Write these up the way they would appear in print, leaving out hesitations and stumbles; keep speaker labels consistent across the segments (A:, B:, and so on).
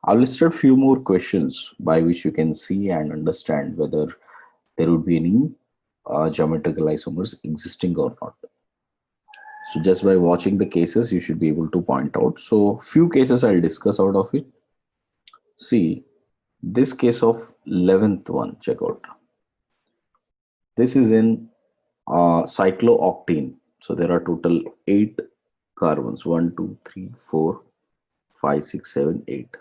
A: I've listed few more questions by which you can see and understand whether there would be any geometrical isomers existing or not. So just by watching the cases, you should be able to point out. So few cases I'll discuss out of it. See, this case of 11th one, check out. This is in cyclooctane. So there are total 8 carbons, 1, 2, 3, 4, 5, 6, 7, 8.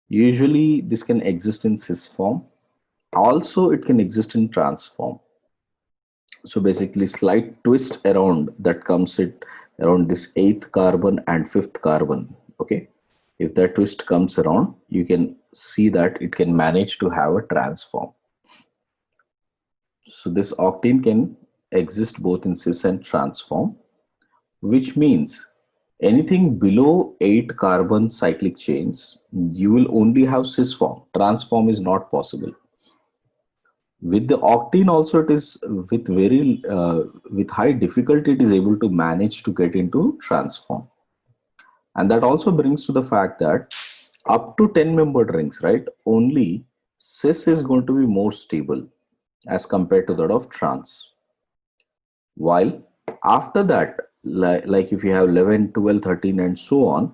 A: Usually this can exist in cis form. Also, it can exist in trans form. So basically slight twist around that comes it around this 8th carbon and 5th carbon. Okay. If that twist comes around, you can see that it can manage to have a trans form. So this octane can exist both in cis and trans form, which means anything below 8 carbon cyclic chains, you will only have cis form. Trans form is not possible. With the octane also, it is with with high difficulty it is able to manage to get into trans form. And that also brings to the fact that up to 10 membered rings, right, only cis is going to be more stable as compared to that of trans. While after that, like if you have 11, 12, 13 and so on,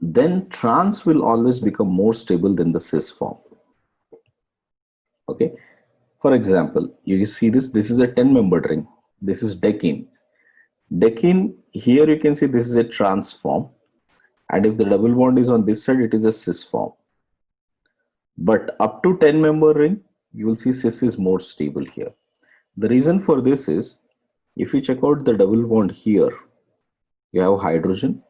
A: then trans will always become more stable than the cis form. Okay. For example, you see this is a 10 membered ring. This is decene. Decene, here you can see this is a trans form. And if the double bond is on this side, it is a cis form. But up to 10 member ring, you will see cis is more stable here. The reason for this is, if you check out the double bond here, you have hydrogen,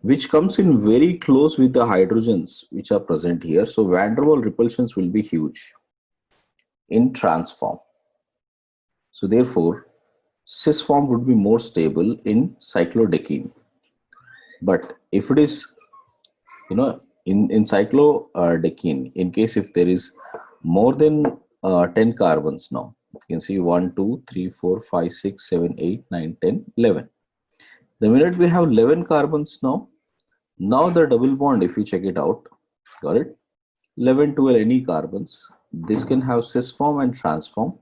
A: which comes in very close with the hydrogens which are present here. So van der Waals repulsions will be huge in trans form. So therefore, cis form would be more stable in cyclodecene. But if it is, in cyclodecene, in case if there is more than 10 carbons now, you can see 1, 2, 3, 4, 5, 6, 7, 8, 9, 10, 11. The minute we have 11 carbons now the double bond, if you check it out, got it? 11, 12, any carbons, this can have cis form and trans form.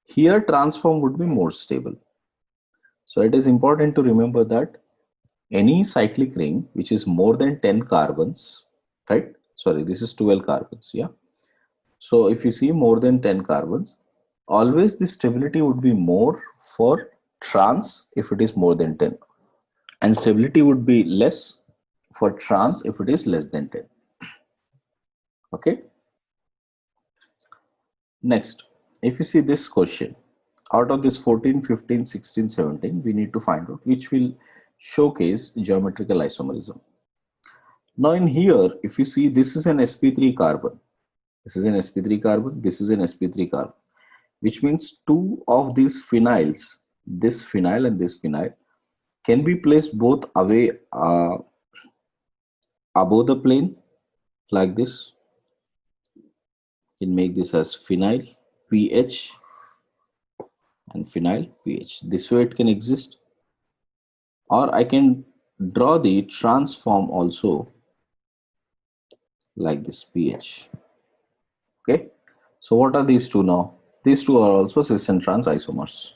A: Here trans form would be more stable. So it is important to remember that any cyclic ring which is more than 10 carbons, right? Sorry, this is 12 carbons, yeah. So if you see more than 10 carbons, always the stability would be more for trans if it is more than 10. And stability would be less for trans if it is less than 10. Okay. Next, if you see this question, out of this 14, 15, 16, 17, we need to find out which will showcase geometrical isomerism. Now in here, if you see, this is an sp3 carbon. This is an sp3 carbon. This is an sp3 carbon, which means two of these phenyls, this phenyl and this phenyl, can be placed both away above the plane like this. You can make this as phenyl pH and phenyl pH. This way it can exist. Or I can draw the transform also like this pH. Okay. So what are these two now? These two are also cis and trans isomers.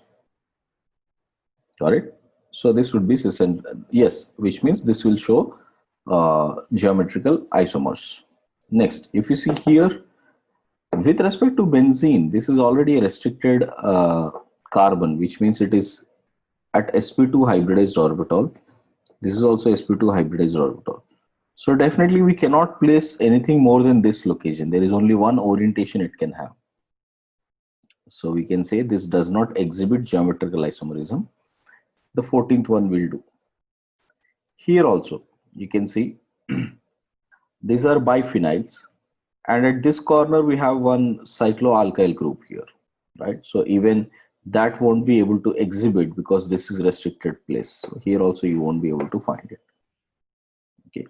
A: Got it? So this would be cis and yes, which means this will show geometrical isomers. Next, if you see here, with respect to benzene, this is already a restricted carbon, which means it is at sp2 hybridized orbital. This is also sp2 hybridized orbital. So definitely we cannot place anything more than this location. There is only one orientation it can have. So we can say this does not exhibit geometrical isomerism. The 14th one will do. Here also you can see these are biphenyls, and at this corner we have one cycloalkyl group here, right? So even that won't be able to exhibit because this is restricted place. So here also you won't be able to find it. Okay.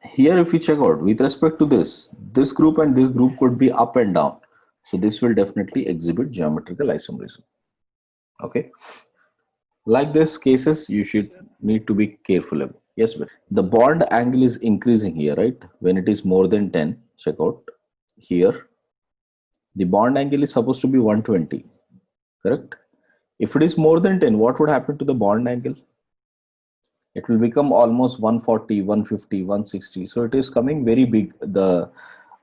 A: Here if you check out with respect to this group and this group could be up and down. So this will definitely exhibit geometrical isomerism. Okay. Like this cases, you should need to be careful about. Yes, but the bond angle is increasing here, right? When it is more than 10, check out here. The bond angle is supposed to be 120, correct? If it is more than 10, what would happen to the bond angle? It will become almost 140, 150, 160. So it is coming very big. The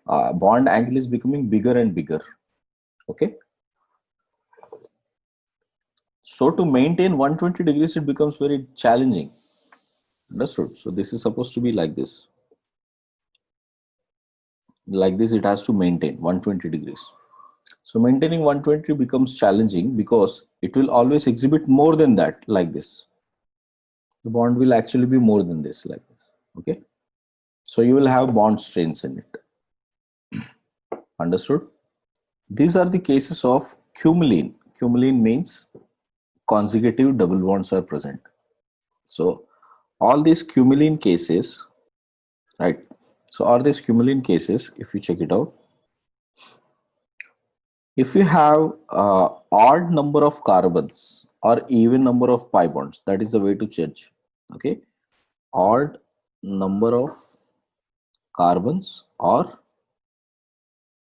A: bond angle is becoming bigger and bigger. Okay. So to maintain 120 degrees, it becomes very challenging. Understood? So this is supposed to be like this. Like this, it has to maintain 120 degrees. So maintaining 120 becomes challenging because it will always exhibit more than that, like this. The bond will actually be more than this, like this. Okay. So you will have bond strains in it. Understood? These are the cases of cumulene. Cumulene means consecutive double bonds are present. So all these cumulene cases, right? So all these cumulene cases, if you check it out, if you have odd number of carbons or even number of pi bonds, that is the way to judge. Okay, odd number of carbons or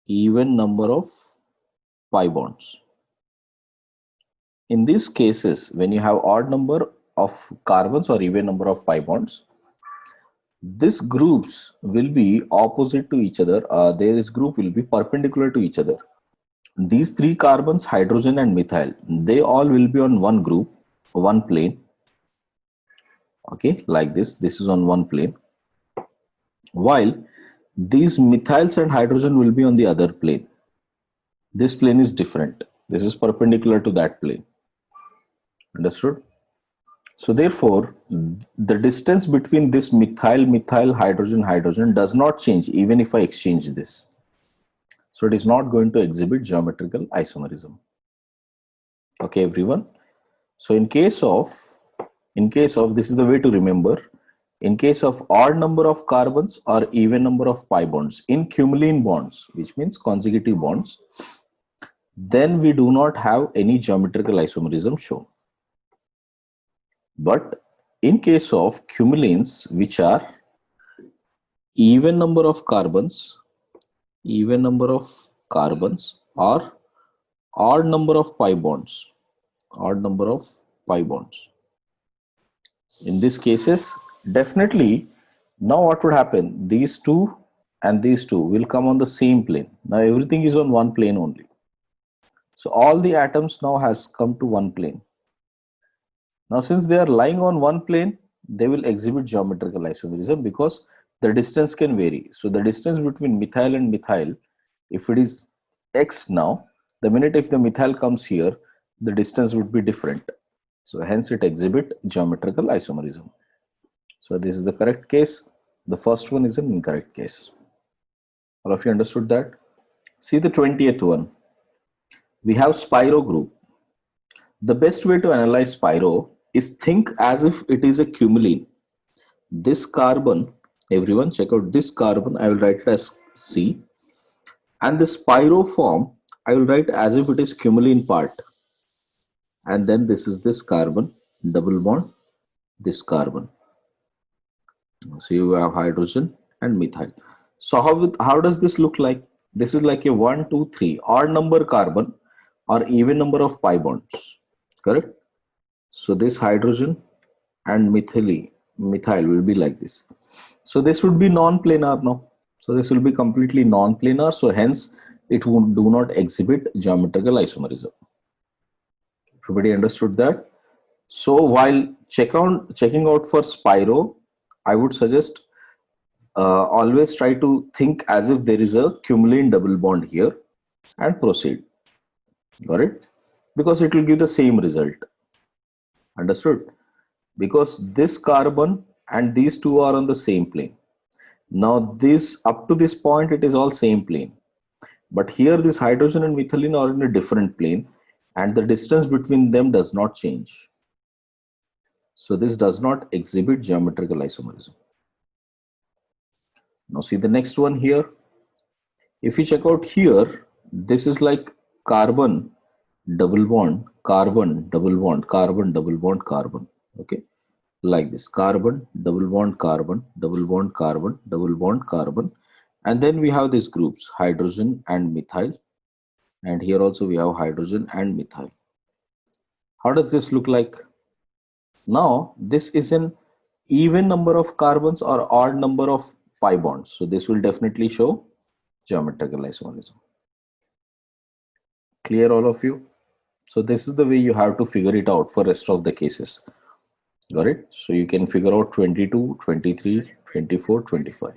A: even number of pi bonds. In these cases, when you have odd number of carbons or even number of pi bonds, these groups will be opposite to each other. This group will be perpendicular to each other. These three carbons, hydrogen and methyl, they all will be on one group, one plane. Okay, like this. This is on one plane. While these methyls and hydrogen will be on the other plane. This plane is different. This is perpendicular to that plane. Understood? So therefore, the distance between this methyl, methyl, hydrogen, hydrogen does not change even if I exchange this. So it is not going to exhibit geometrical isomerism. Okay, everyone. So in case of, this is the way to remember, in case of odd number of carbons or even number of pi bonds in cumulene bonds, which means consecutive bonds, then we do not have any geometrical isomerism shown. But in case of cumulenes, which are even number of carbons or odd number of pi bonds, in these cases, definitely, now what would happen? These two and these two will come on the same plane. Now everything is on one plane only. So all the atoms now has come to one plane. Now since they are lying on one plane, they will exhibit geometrical isomerism because the distance can vary. So the distance between methyl and methyl, if it is x now, the minute if the methyl comes here, the distance would be different. So hence it exhibit geometrical isomerism. So this is the correct case. The first one is an incorrect case. All of you understood that? See the 20th one. We have Spiro group. The best way to analyze Spiro is think as if it is a cumulene. This carbon, everyone check out this carbon, I will write it as C. And the Spiro form, I will write as if it is cumulene part. And then this is this carbon, double bond, this carbon. So you have hydrogen and methyl. So how does this look like? This is like a 1, 2, 3 odd number carbon or even number of pi bonds, correct? So this hydrogen and methyl will be like this. So this would be non-planar now. So this will be completely non-planar. So hence it would do not exhibit geometrical isomerism. Everybody understood that? So while checking out for Spiro, I would suggest always try to think as if there is a cumulene double bond here and proceed. Got it? Because it will give the same result. Understood? Because this carbon and these two are on the same plane. Now this, up to this point, it is all same plane. But here this hydrogen and methylene are in a different plane and the distance between them does not change. So this does not exhibit geometrical isomerism. Now see the next one here. If you check out here, this is like carbon, double bond, carbon, double bond, carbon, double bond, carbon. Okay. like this: carbon, double bond, carbon, double bond, carbon, double bond, carbon. And then we have these groups, hydrogen and methyl. And here also we have hydrogen and methyl. How does this look like? Now this is an even number of carbons or odd number of pi bonds. So this will definitely show geometrical isomerism. Clear, all of you? So this is the way you have to figure it out for rest of the cases. Got it? So you can figure out 22, 23, 24, 25.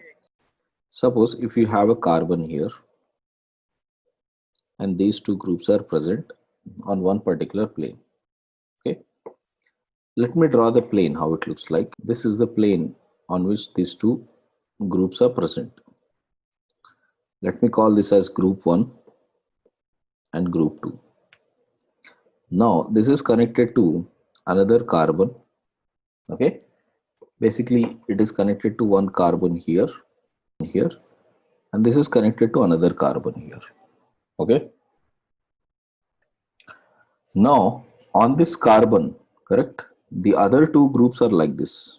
A: Suppose if you have a carbon here and these two groups are present on one particular plane. Okay. Let me draw the plane, how it looks like. This is the plane on which these two groups are present. Let me call this as group 1 and group 2. Now this is connected to another carbon. Okay. Basically it is connected to one carbon here, and this is connected to another carbon here. Okay. Now on this carbon, correct, the other two groups are like this.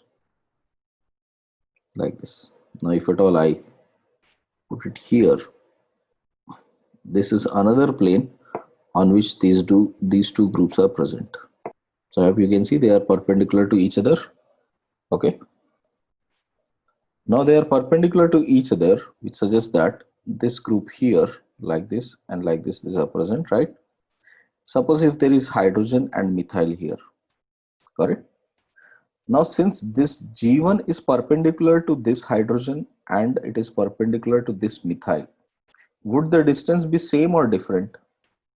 A: Now if at all I put it here, this is another plane on which these two groups are present. So I hope you can see they are perpendicular to each other. Okay. Now they are perpendicular to each other, which suggests that this group here, like this and like this, these are present, right? Suppose if there is hydrogen and methyl here, correct? Now since this G1 is perpendicular to this hydrogen and it is perpendicular to this methyl, would the distance be same or different?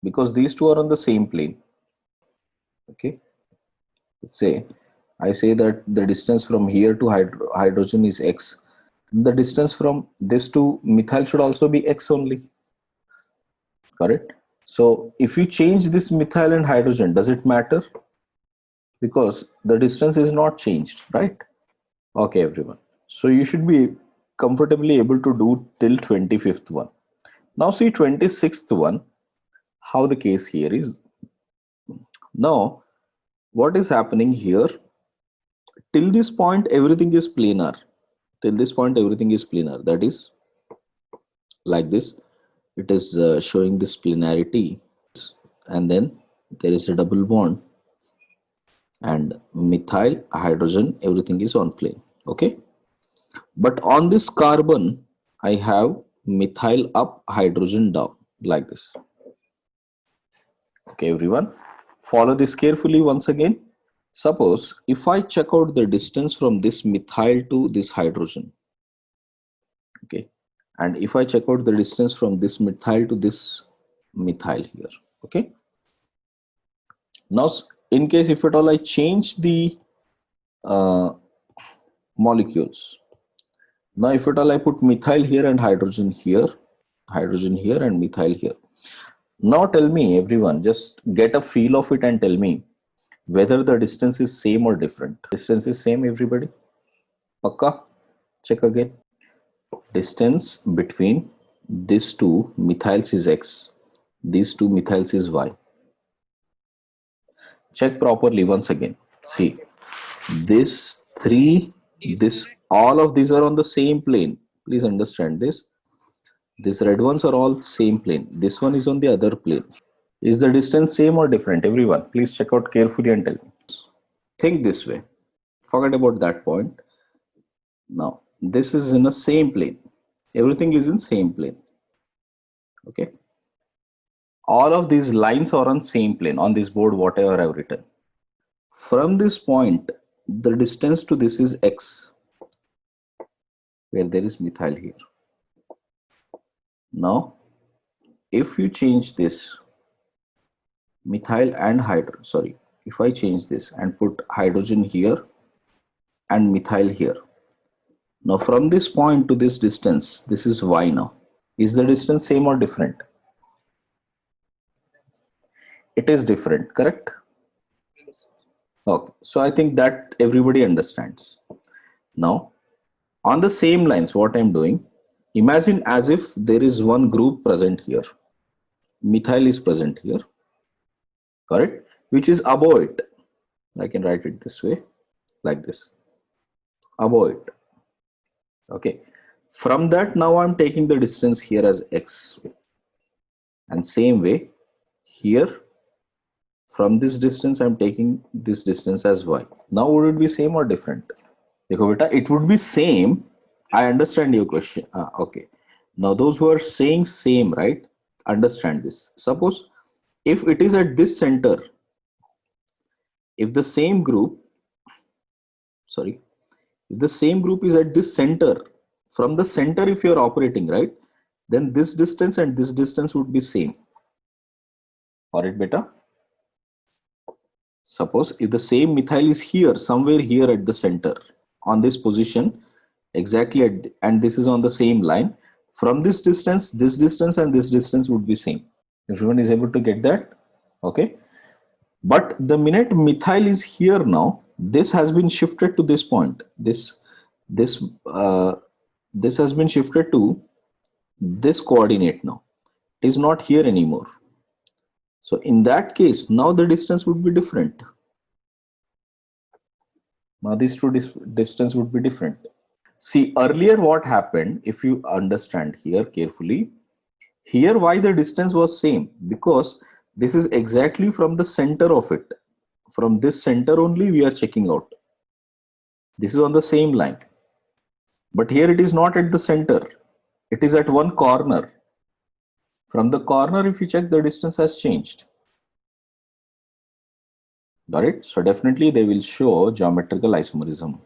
A: Because these two are on the same plane. Okay. Let's say I say that the distance from here to hydrogen is x. The distance from this to methyl should also be x only. Correct? So if you change this methyl and hydrogen, does it matter? Because the distance is not changed, right? Okay, everyone. So you should be comfortably able to do till 25th one. Now see 26th one, how the case here is. Now, what is happening here? Till this point, everything is planar. Till this point, everything is planar. That is like this. It is showing this planarity. And then there is a double bond. And methyl, hydrogen, everything is on plane. Okay. But on this carbon, I have methyl up, hydrogen down, like this. Okay, everyone. Follow this carefully once again. Suppose if I check out the distance from this methyl to this hydrogen, okay, and if I check out the distance from this methyl to this methyl here, okay. Now, in case if at all I change the molecules, now if at all I put methyl here and hydrogen here and methyl here. Now tell me, everyone, just get a feel of it and tell me whether the distance is same or different. Distance is same, everybody? Pakka? Check again. Distance between these two methyls is x, these two methyls is y. Check properly once again. See, this three, this, all of these are on the same plane. Please understand this. These red ones are all same plane. This one is on the other plane. Is the distance same or different? Everyone, please check out carefully and tell me. Think this way. Forget about that point. Now, this is in the same plane. Everything is in same plane. Okay. All of these lines are on same plane on this board, whatever I've written. From this point, the distance to this is x, where there is methyl here. Now, if you change this methyl and hydrogen, sorry, if I change this and put hydrogen here and methyl here. Now from this point to this distance, this is y now. Is the distance same or different? It is different, correct? Okay, so I think that everybody understands. Now, on the same lines, what I'm doing, imagine as if there is one group present here. Methyl is present here, correct? Which is above it. I can write it this way. like this above it. Okay, from that now I'm taking the distance here as x, and same way here from this distance I'm taking this distance as y. Now would it be same or different? Dekho beta, it would be same. I understand your question. Okay, now those who are saying same, right, understand this. Suppose if it is at this center, if the same group, sorry, if the same group is at this center, from the center if you are operating, right, then this distance and this distance would be same. Got it beta? Suppose if the same methyl is here, somewhere here at the center, on this position, exactly at the, and this is on the same line, from this distance and this distance would be same. Everyone is able to get that? Okay. But the minute methyl is here now, this has been shifted to this point. This has been shifted to this coordinate now. It is not here anymore. So in that case, now the distance would be different. Now these two distance would be different. See, earlier what happened, if you understand here carefully, here why the distance was same? Because this is exactly from the center of it. From this center only we are checking out. This is on the same line. But here it is not at the center. It is at one corner. From the corner, if you check, the distance has changed. Got it? So definitely they will show geometrical isomerism.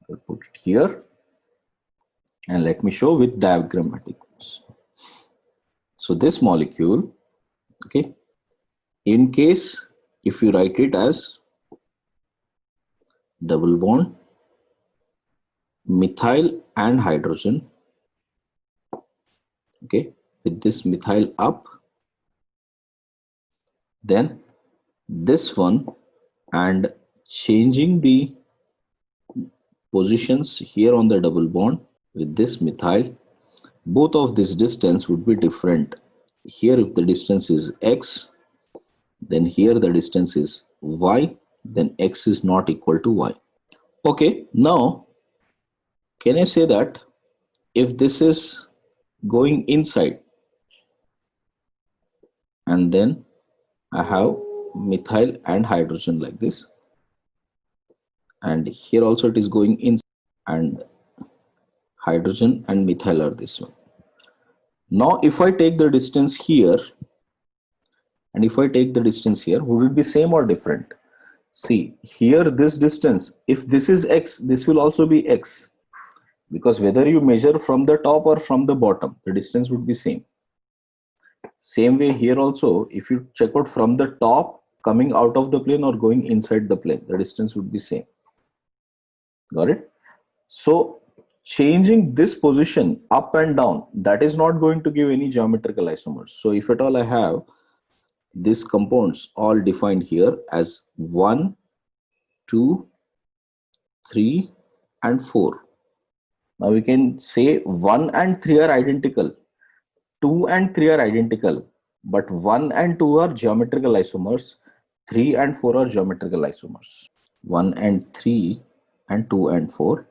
A: I'll put it here. And let me show with diagrammatics. So this molecule, okay, in case if you write it as double bond methyl and hydrogen, okay, with this methyl up, then this one, and changing the positions here on the double bond with this methyl, both of this distance would be different. Here if the distance is x, then here the distance is y, then x is not equal to y. Okay, now can I say that if this is going inside and then I have methyl and hydrogen like this, and here also it is going in, and hydrogen and methyl are this one. Now if I take the distance here and if I take the distance here, would it be same or different? See, here this distance, if this is x, this will also be x, because whether you measure from the top or from the bottom, the distance would be same. Same way here also, if you check out from the top coming out of the plane or going inside the plane, the distance would be same. Got it? So changing this position up and down, that is not going to give any geometrical isomers. So if at all I have these compounds all defined here as 1, 2, 3 and 4. Now we can say 1 and 3 are identical, 2 and 3 are identical, but 1 and 2 are geometrical isomers, 3 and 4 are geometrical isomers. 1 and 3 and 2 and 4,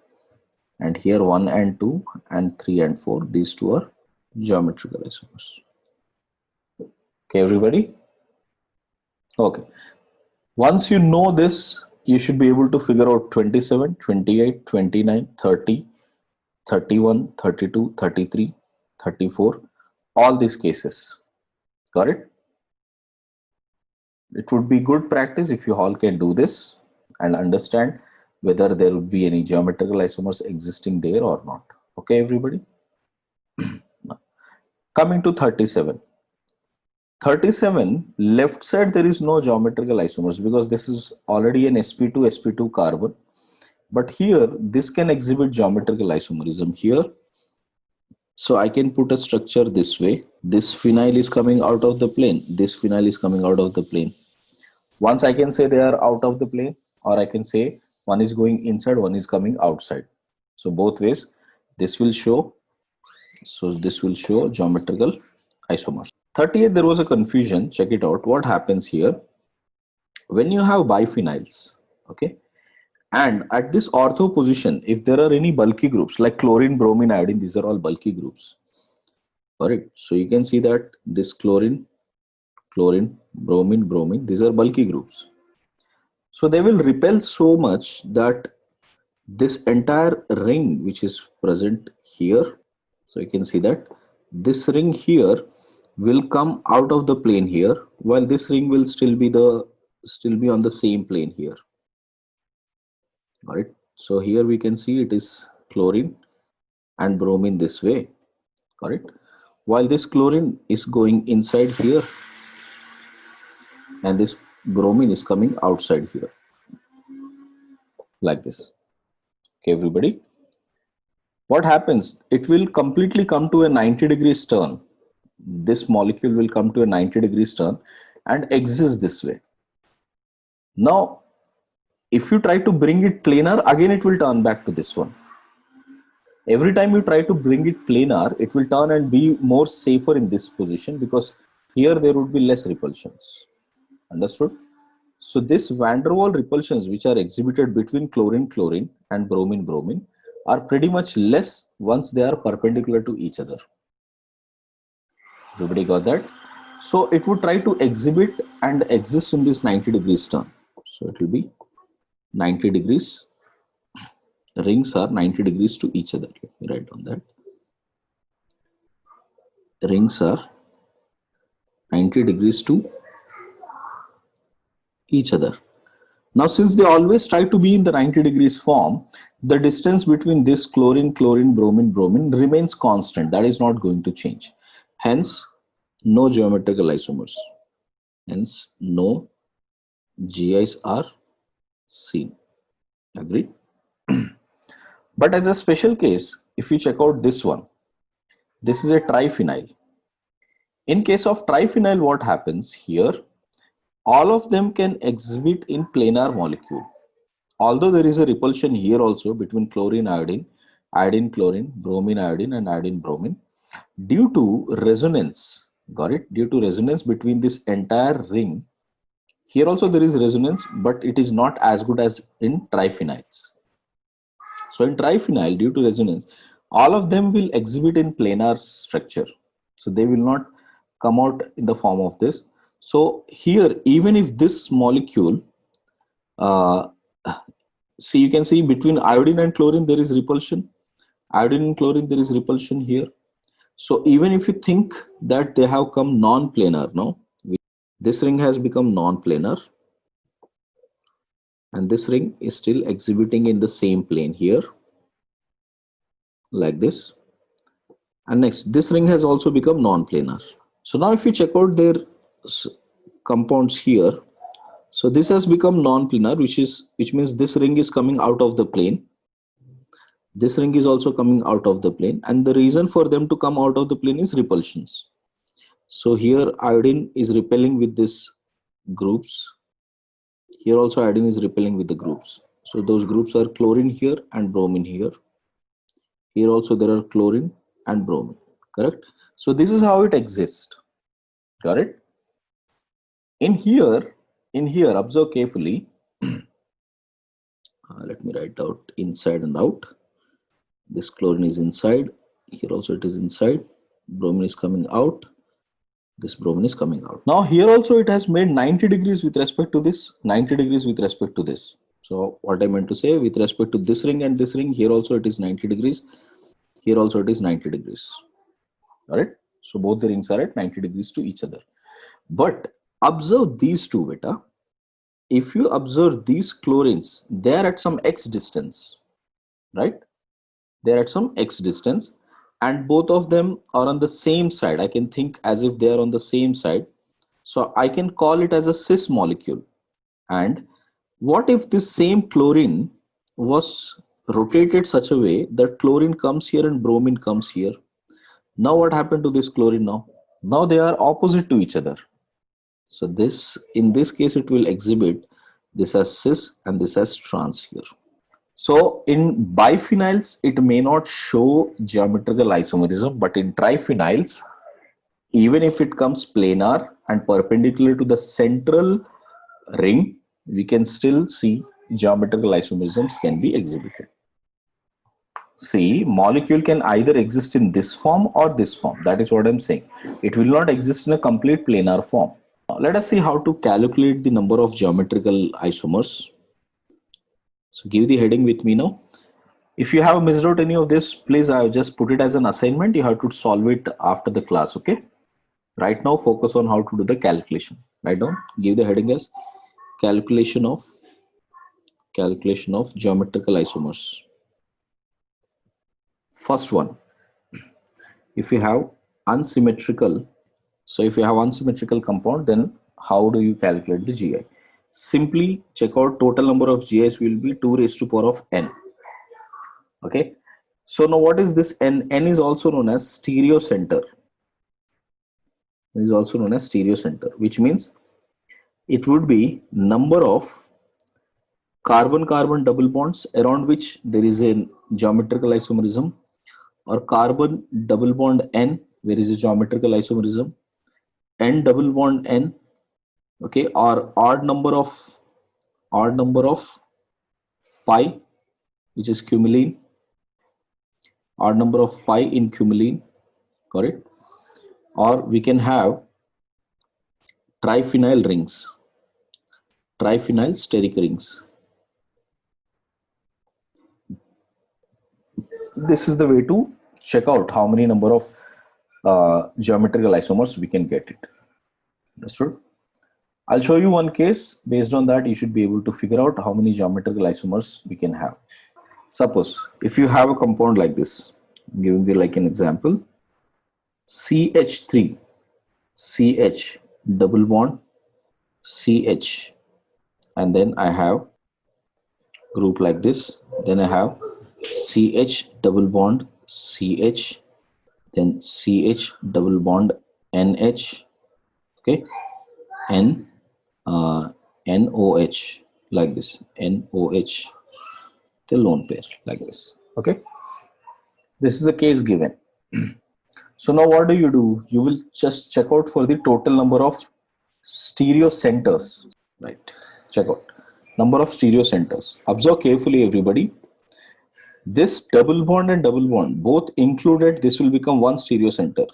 A: and here 1 and 2 and 3 and 4, these two are geometrical isomers. Okay, everybody? Okay. Once you know this, you should be able to figure out 27, 28, 29, 30, 31, 32, 33, 34, all these cases. Got it? It would be good practice if you all can do this and understand whether there will be any geometrical isomers existing there or not. Okay, everybody? Coming to 37. 37, left side there is no geometrical isomers because this is already an sp2 carbon. But here this can exhibit geometrical isomerism here. So I can put a structure this way. This phenyl is coming out of the plane. This phenyl is coming out of the plane. Once I can say they are out of the plane, or I can say one is going inside, one is coming outside. So both ways this will show. So this will show geometrical isomers. 38, there was a confusion. Check it out. What happens here? When you have biphenyls, okay, And at this ortho position, if there are any bulky groups like chlorine, bromine, iodine, these are all bulky groups. Correct. So you can see that this chlorine, bromine, bromine, these are bulky groups. So they will repel so much that this entire ring which is present here, so you can see that this ring here will come out of the plane here, while this ring will still be on the same plane here. All right. So here we can see it is chlorine and bromine this way. Correct. While this chlorine is going inside here and this bromine is coming outside here, like this. Okay, everybody. What happens? It will completely come to a 90 degrees turn. This molecule will come to a 90 degrees turn and exist this way. Now, if you try to bring it planar, again it will turn back to this one. Every time you try to bring it planar, it will turn and be more safer in this position, because here there would be less repulsions. Understood? So this van der Waal repulsions which are exhibited between chlorine and bromine are pretty much less once they are perpendicular to each other. Everybody got that? So it would try to exhibit and exist in this 90 degrees turn. So it will be 90 degrees. Rings are 90 degrees to each other. Let me write down that. Rings are 90 degrees to each other. Now, since they always try to be in the 90 degrees form, the distance between this chlorine, bromine remains constant. That is not going to change. Hence, no geometrical isomers. Hence, no GIs are seen. Agreed? But as a special case, if you check out this one, this is a triphenyl. In case of triphenyl, what happens here? All of them can exhibit in planar molecule. Although there is a repulsion here also between chlorine, iodine, chlorine, bromine, iodine, and iodine, bromine, due to resonance, got it? Due to resonance between this entire ring, here also there is resonance, but it is not as good as in triphenyls. So in triphenyl, due to resonance, all of them will exhibit in planar structure. So they will not come out in the form of this. So here, even if this molecule, see, you can see between iodine and chlorine, there is repulsion. Iodine and chlorine, there is repulsion here. So even if you think that they have come non-planar, no, this ring has become non-planar, and this ring is still exhibiting in the same plane here, like this. And next, this ring has also become non-planar. So now if you check out their compounds here, so this has become non-planar, which means this ring is coming out of the plane. This ring is also coming out of the plane, and the reason for them to come out of the plane is repulsions. So here iodine is repelling with these groups. Here also iodine is repelling with the groups. So those groups are chlorine here and bromine here. Here also there are chlorine and bromine, correct? So this is how it exists, got it? In here, observe carefully. Let me write out inside and out. This chlorine is inside. Here also it is inside. Bromine is coming out. This bromine is coming out. Now here also it has made 90 degrees with respect to this, 90 degrees with respect to this. So what I meant to say, with respect to this ring and this ring, here also it is 90 degrees. Here also it is 90 degrees. All right. So both the rings are at 90 degrees to each other. But observe these two, beta. If you observe these chlorines, they are at some x distance, right? They are at some x distance, and both of them are on the same side. I can think as if they are on the same side. So I can call it as a cis molecule. And what if this same chlorine was rotated such a way that chlorine comes here and bromine comes here? Now what happened to this chlorine now? Now they are opposite to each other. So this, in this case, it will exhibit this as cis and this as trans here. So in biphenyls, it may not show geometrical isomerism, but in triphenyls, even if it comes planar and perpendicular to the central ring, we can still see geometrical isomerisms can be exhibited. See, molecule can either exist in this form or this form. That is what I'm saying. It will not exist in a complete planar form. Let us see how to calculate the number of geometrical isomers. So give the heading with me now. If you have missed out any of this, please I just put it as an assignment. You have to solve it after the class, okay? Right now, focus on how to do the calculation. Write down, give the heading as calculation of geometrical isomers. First one, if you have unsymmetrical, so if you have unsymmetrical compound, then how do you calculate the GI? Simply check out total number of GIs will be 2 raised to power of n. Okay. So now what is this n? N is also known as stereocenter. It is also known as stereocenter, which means it would be number of carbon-carbon double bonds around which there is a geometrical isomerism, or carbon double bond n where is a geometrical isomerism, n double bond n, okay, or odd number of pi, which is cumulene, odd number of pi in cumulene, correct? Or we can have triphenyl rings, triphenyl steric rings. This is the way to check out how many number of geometrical isomers we can get it. Understood? I'll show you one case. Based on that, you should be able to figure out how many geometrical isomers we can have. Suppose if you have a compound like this, I'm giving you like an example, CH3, CH double bond CH, and then I have group like this, then I have CH double bond CH, then CH double bond NH, okay, NOH, like this, NOH, the lone pair like this, okay. This is the case given. So now what do? You will just check out for the total number of stereocenters, right? Check out number of stereocenters. Observe carefully, everybody. This double bond and double bond both included, this will become one stereocenter.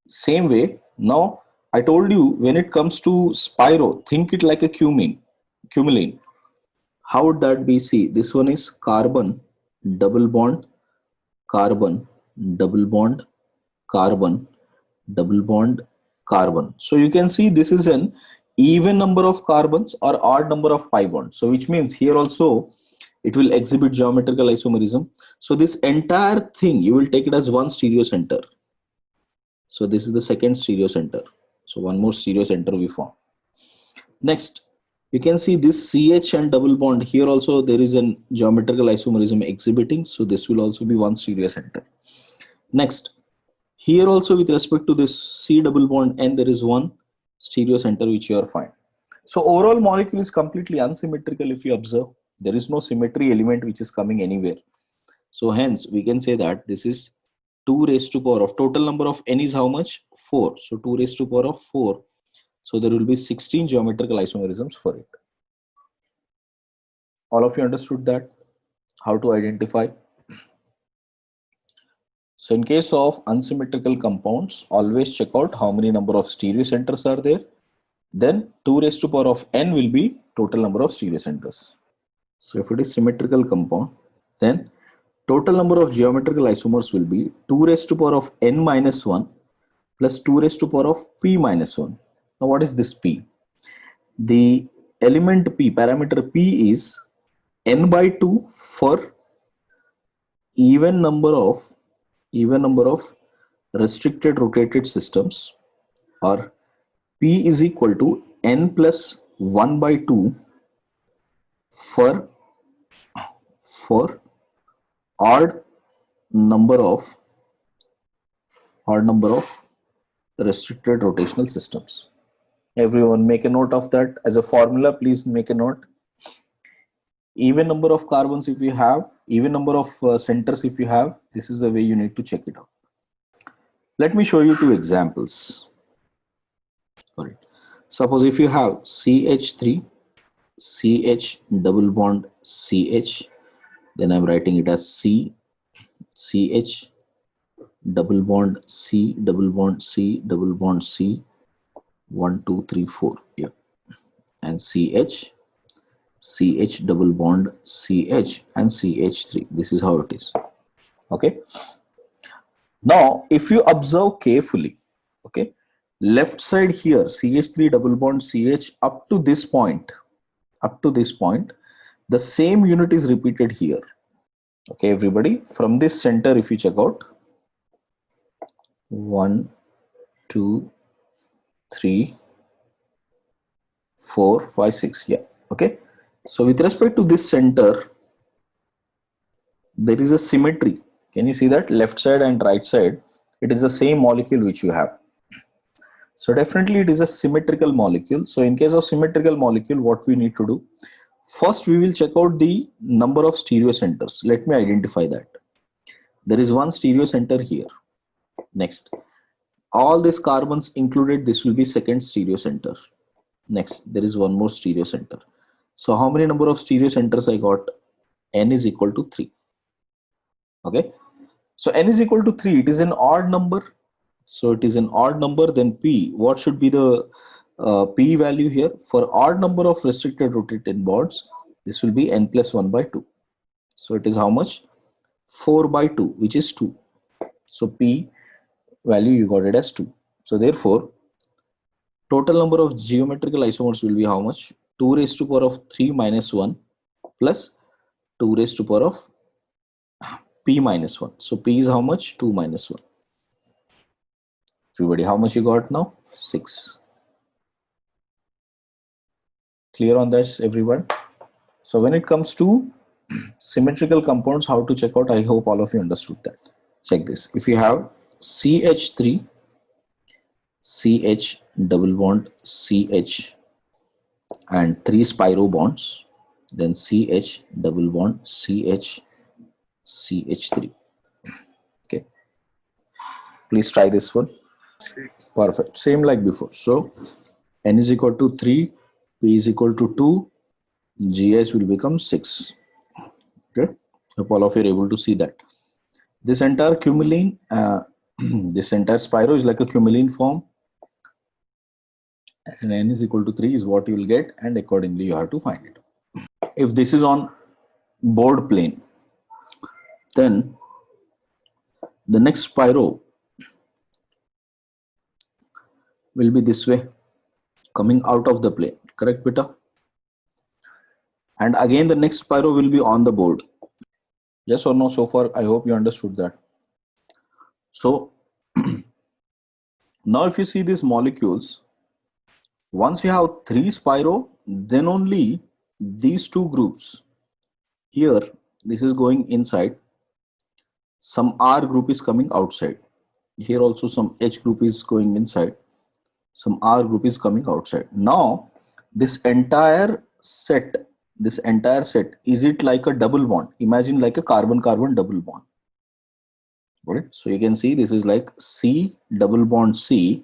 A: Same way, now I told you when it comes to spiro, think it like a cumulene. How would that be? See, this one is carbon double bond carbon double bond carbon double bond carbon. So you can see this is an even number of carbons or odd number of pi bonds. So which means here also it will exhibit geometrical isomerism. So this entire thing you will take it as one stereocenter. So this is the second stereocenter. So one more stereocenter we form. Next, you can see this CH and double bond here also there is a geometrical isomerism exhibiting. So this will also be one stereocenter. Next, here also with respect to this C double bond N, there is one stereocenter which you are finding. So overall molecule is completely unsymmetrical if you observe. There is no symmetry element which is coming anywhere. So hence we can say that this is 2 raised to power of total number of N is how much? 4. So 2 raised to power of 4. So there will be 16 geometrical isomerisms for it. All of you understood that? How to identify? So in case of unsymmetrical compounds, always check out how many number of stereocenters are there. Then 2 raised to power of N will be total number of stereocenters. So if it is symmetrical compound, then total number of geometrical isomers will be 2 raised to power of N minus 1 plus 2 raised to power of P minus 1. Now what is this P? The element P, parameter P is N by 2 for even number of restricted rotated systems, or P is equal to N plus 1 by 2 for odd number of restricted rotational systems. Everyone make a note of that as a formula. Please make a note. Even number of carbons if you have, even number of centers if you have, this is the way you need to check it out. Let me show you 2 examples. All right. Suppose if you have CH3 CH double bond CH, then I'm writing it as C, CH double bond C, double bond C, double bond C, 1 2 3 4, yeah, and CH, CH double bond CH, and CH3. This is how it is. Okay, now if you observe carefully, okay, left side here CH3 double bond CH up to this point, the same unit is repeated here. Okay, everybody, from this center, if you check out 1 2 3 4 5 6, yeah. Okay, so with respect to this center, there is a symmetry. Can you see that left side and right side, it is the same molecule which you have. So definitely it is a symmetrical molecule. So in case of symmetrical molecule, what we need to do, first we will check out the number of stereocenters. Let me identify that. There is one stereocenter here. Next, all these carbons included, this will be second stereocenter. Next, there is one more stereocenter. So how many number of stereocenters I got? N is equal to 3. Okay, so N is equal to 3. It is an odd number. So it is an odd number. Then P, what should be the P value here? For odd number of restricted rotating bonds, this will be N plus 1 by 2. So it is how much? 4 by 2, which is 2. So P value you got it as 2. So therefore, total number of geometrical isomers will be how much? 2 raised to power of 3 minus 1 plus 2 raised to power of P minus 1. So P is how much? 2 minus 1. Everybody, how much you got now? 6. Clear on this, everyone? So when it comes to symmetrical compounds, how to check out? I hope all of you understood that. Check this. If you have CH3, CH double bond CH and 3 spiro bonds, then CH double bond CH, CH3. Okay. Please try this one. Perfect. Same like before. So N is equal to 3, P is equal to 2, GS will become 6. Okay. Hope all of you are able to see that. This entire cumulene, this entire spiro is like a cumulene form. And N is equal to 3 is what you will get, and accordingly you have to find it. If this is on board plane, then the next spiro will be this way, coming out of the plane. Correct, beta? And again the next spiro will be on the board. Yes or no? So far I hope you understood that. So now if you see these molecules, once you have 3 spiro, then only these two groups here, this is going inside, some R group is coming outside. Here also some H group is going inside, some R group is coming outside. Now this entire set, is it like a double bond? Imagine like a carbon-carbon double bond. Right? So you can see this is like C double bond C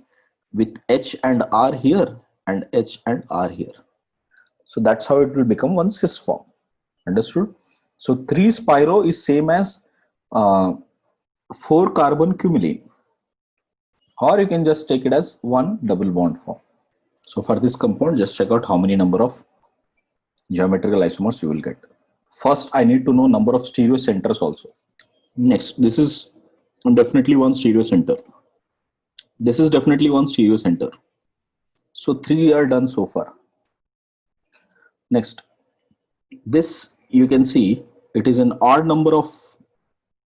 A: with H and R here and H and R here. So that's how it will become one cis form. Understood? So 3 spiro is same as 4 carbon cumulene, or you can just take it as one double bond form. So for this compound, just check out how many number of geometrical isomers you will get. First, I need to know number of stereocenters also. Next, this is definitely one stereocenter. This is definitely one stereocenter. So 3 are done so far. Next, this you can see it is an odd number of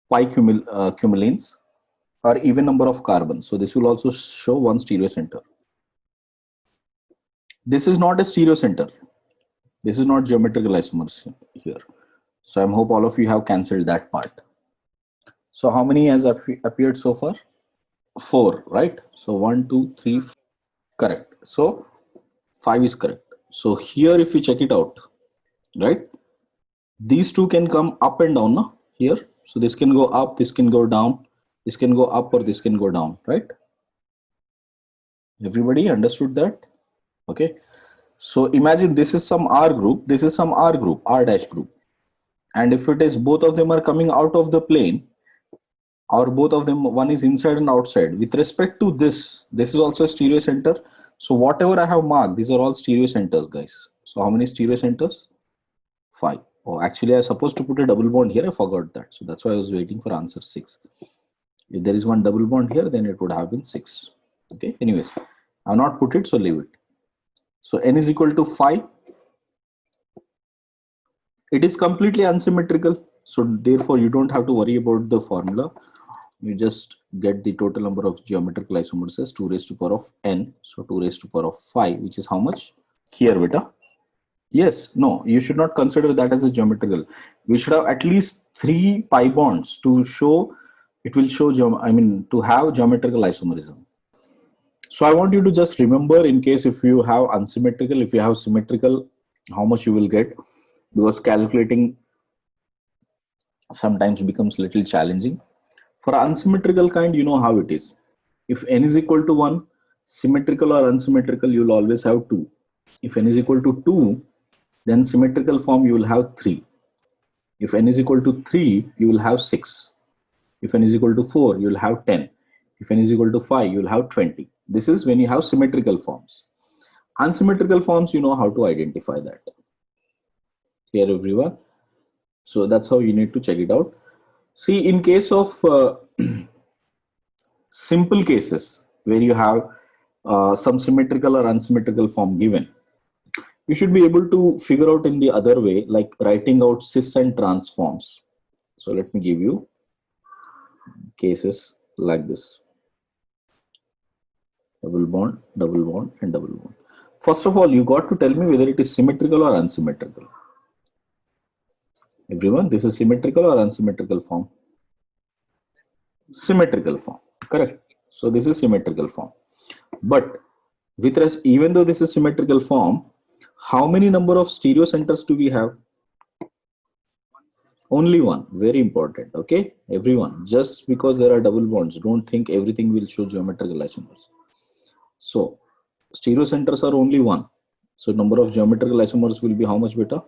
A: pi cumulenes or even number of carbons. So this will also show one stereocenter. This is not a stereocenter. This is not geometrical isomers here. So I hope all of you have cancelled that part. So how many has appeared so far? 4, right? So 1, 2, 3, 4. Correct. So 5 is correct. So here if you check it out, right? These two can come up and down, no? Here. So this can go up, this can go down, this can go up, or this can go down, right? Everybody understood that? Okay. So imagine this is some R group, this is some R group, R dash group. And if it is both of them are coming out of the plane, or both of them, one is inside and outside, with respect to this is also a stereo center. So whatever I have marked, these are all stereo centers, guys. So how many stereo centers? 5. Oh, actually I was supposed to put a double bond here, I forgot that. So that's why I was waiting for answer 6. If there is one double bond here, then it would have been 6. Okay, anyways, I've not put it, so leave it. So n is equal to 5. It is completely unsymmetrical, so therefore you don't have to worry about the formula. You just get the total number of geometrical isomers as 2 raised to power of n. So 2 raised to power of 5, which is how much? Here, beta. Yes, no, you should not consider that as a geometrical. We should have at least 3 pi bonds to show, it will show, to have geometrical isomerism. So I want you to just remember, in case if you have unsymmetrical, if you have symmetrical, how much you will get, because calculating sometimes becomes little challenging. For unsymmetrical kind, you know how it is. If n is equal to 1, symmetrical or unsymmetrical, you will always have 2. If n is equal to 2, then symmetrical form you will have 3. If n is equal to 3, you will have 6. If n is equal to 4, you will have 10. If n is equal to 5, you will have 20. This is when you have symmetrical forms. Unsymmetrical forms, you know how to identify that. Clear, everyone? So that's how you need to check it out. See, in case of simple cases where you have some symmetrical or unsymmetrical form given, you should be able to figure out in the other way, like writing out cis and trans forms. So let me give you cases like this. Double bond, and double bond. First of all, you got to tell me whether it is symmetrical or unsymmetrical. Everyone, this is symmetrical or unsymmetrical form? Symmetrical form, correct. So this is symmetrical form. But with rest, even though this is symmetrical form, how many number of stereo centers do we have? Only one. Very important. Okay, everyone, just because there are double bonds, don't think everything will show geometrical isomers. So stereo centers are only one. So number of geometrical isomers will be how much, beta?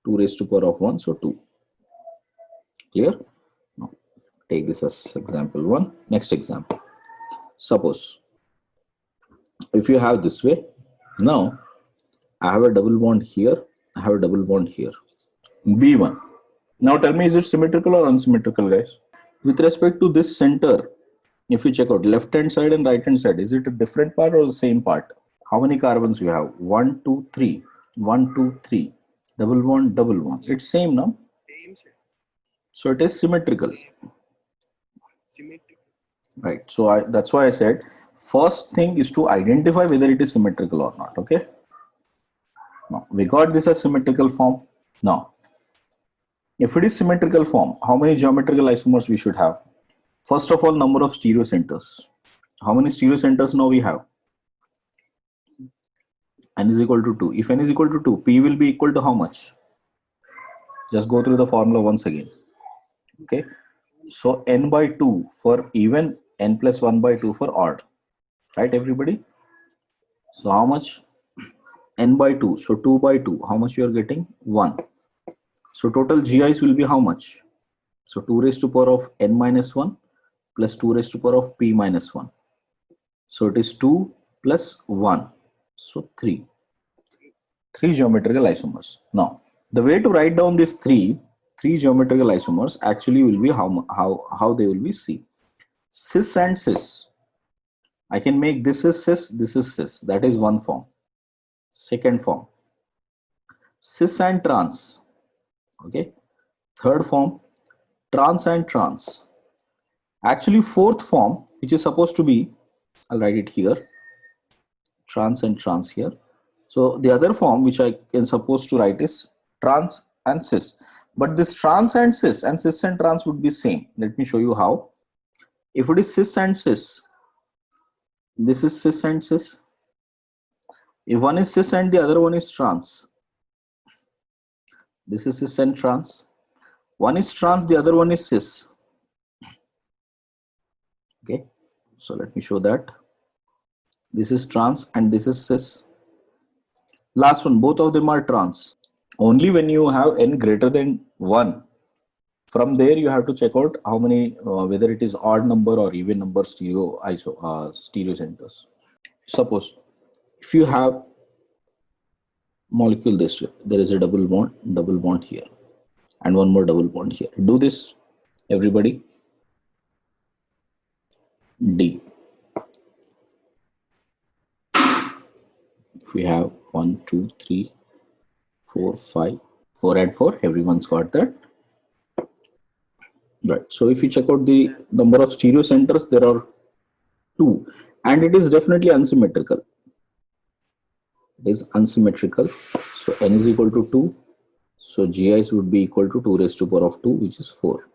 A: 2 raised to power of 1, so 2. Clear? Now take this as example 1. Next example. Suppose if you have this way, now I have a double bond here, I have a double bond here, B1. Now tell me, is it symmetrical or unsymmetrical, guys? With respect to this center, if you check out left hand side and right hand side, is it a different part or the same part? How many carbons you have? 1, 2, 3. 1, 2, 3. Double bond, double bond. It's same now. So it is symmetrical. Right. So that's why I said first thing is to identify whether it is symmetrical or not. Okay. Now we got this as symmetrical form. Now, if it is symmetrical form, how many geometrical isomers we should have? First of all, number of stereo centers. How many stereo centers now we have? N is equal to 2. If n is equal to 2, p will be equal to how much? Just go through the formula once again. Okay. So n by 2 for even, n plus 1 by 2 for odd. Right, everybody? So how much? N by 2. So 2 by 2. How much you are getting? 1. So total GIs will be how much? So 2 raised to power of n minus 1 plus 2 raised to power of p minus 1. So it is 2 plus 1. So 3. 3 geometrical isomers. Now, the way to write down these three geometrical isomers actually will be how they will be seen. Cis and cis. I can make this is cis, this is cis. That is one form. Second form. Cis and trans. Okay. Third form. Trans and trans. Actually, fourth form, which is supposed to be, I'll write it here. Trans and trans here. So the other form which I can suppose to write is trans and cis. But this trans and cis and trans would be same. Let me show you how. If it is cis and cis, this is cis and cis. If one is cis and the other one is trans, this is cis and trans. One is trans, the other one is cis. Okay, so let me show that. This is trans and this is cis. Last one, both of them are trans. Only when you have n greater than 1, from there you have to check out how many, whether it is odd number or even number stereo centers. Suppose if you have molecule this way, there is a double bond here, and one more double bond here. Do this, everybody. D. If we have 1, 2, 3, 4, 5, 4 and 4, everyone's got that. Right. So if you check out the number of stereo centers, there are 2, and it is definitely unsymmetrical. It is unsymmetrical. So n is equal to 2. So GIs would be equal to 2 raised to power of 2, which is 4.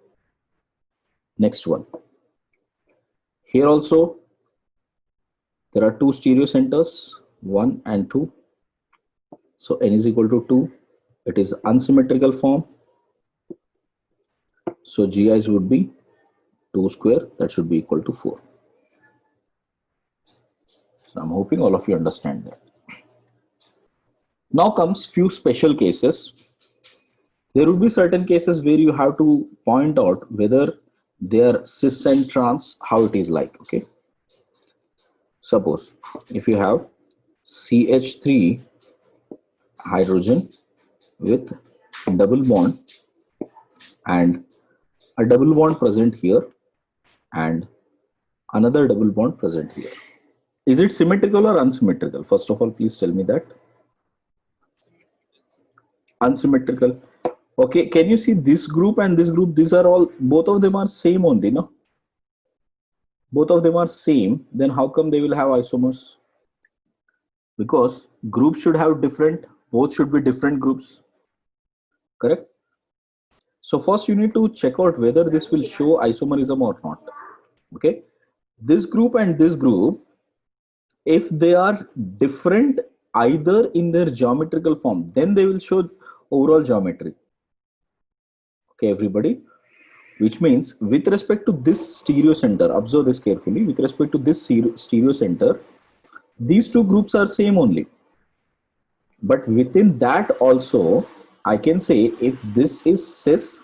A: Next one. Here also, there are 2 stereo centers, 1 and 2. So n is equal to 2. It is unsymmetrical form. So GIs would be 2 square. That should be equal to 4. So I'm hoping all of you understand that. Now comes few special cases. There will be certain cases where you have to point out whether they are cis and trans, how it is like, okay? Suppose if you have CH3 hydrogen with double bond and a double bond present here and another double bond present here. Is it symmetrical or unsymmetrical? First of all, please tell me that. Unsymmetrical. Okay, can you see this group and this group? These are all, both of them are same only, no? Both of them are same. Then how come they will have isomers? Because groups should have different, both should be different groups. Correct? So first you need to check out whether this will show isomerism or not. Okay? This group and this group, if they are different either in their geometrical form, then they will show overall geometry. Okay, everybody? Which means with respect to this stereo center, observe this carefully, with respect to this stereo center, these two groups are same only. But within that also, I can say if this is cis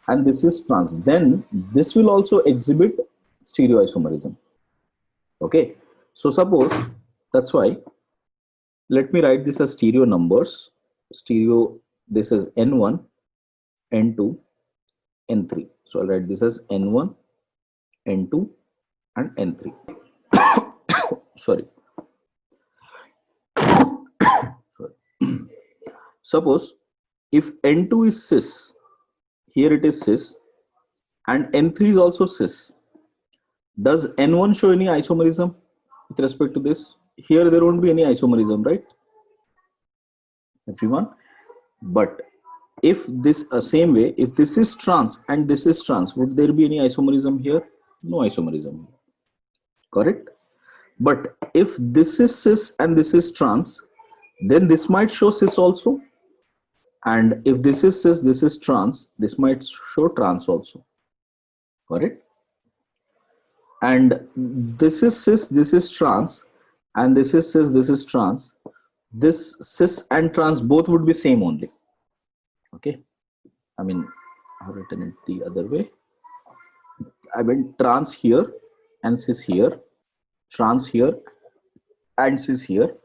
A: and this is trans, then this will also exhibit stereoisomerism. Okay, so suppose, that's why, let me write this as stereo numbers. Stereo, this is N1, N2, N3. So I'll write this as N1, N2, and N3. Sorry. Suppose if N2 is cis, here it is cis, and N3 is also cis, does N1 show any isomerism with respect to this? Here there won't be any isomerism, right? Everyone? But if this, same way, if this is trans and this is trans, would there be any isomerism here? No isomerism. Correct? But if this is cis and this is trans, then this might show cis also. And if this is cis, this is trans, this might show trans also. Correct? And this is cis, this is trans, and this is cis, this is trans. This cis and trans both would be same only. Okay, I mean, I've written it the other way. I mean trans here and cis here, trans here and cis here.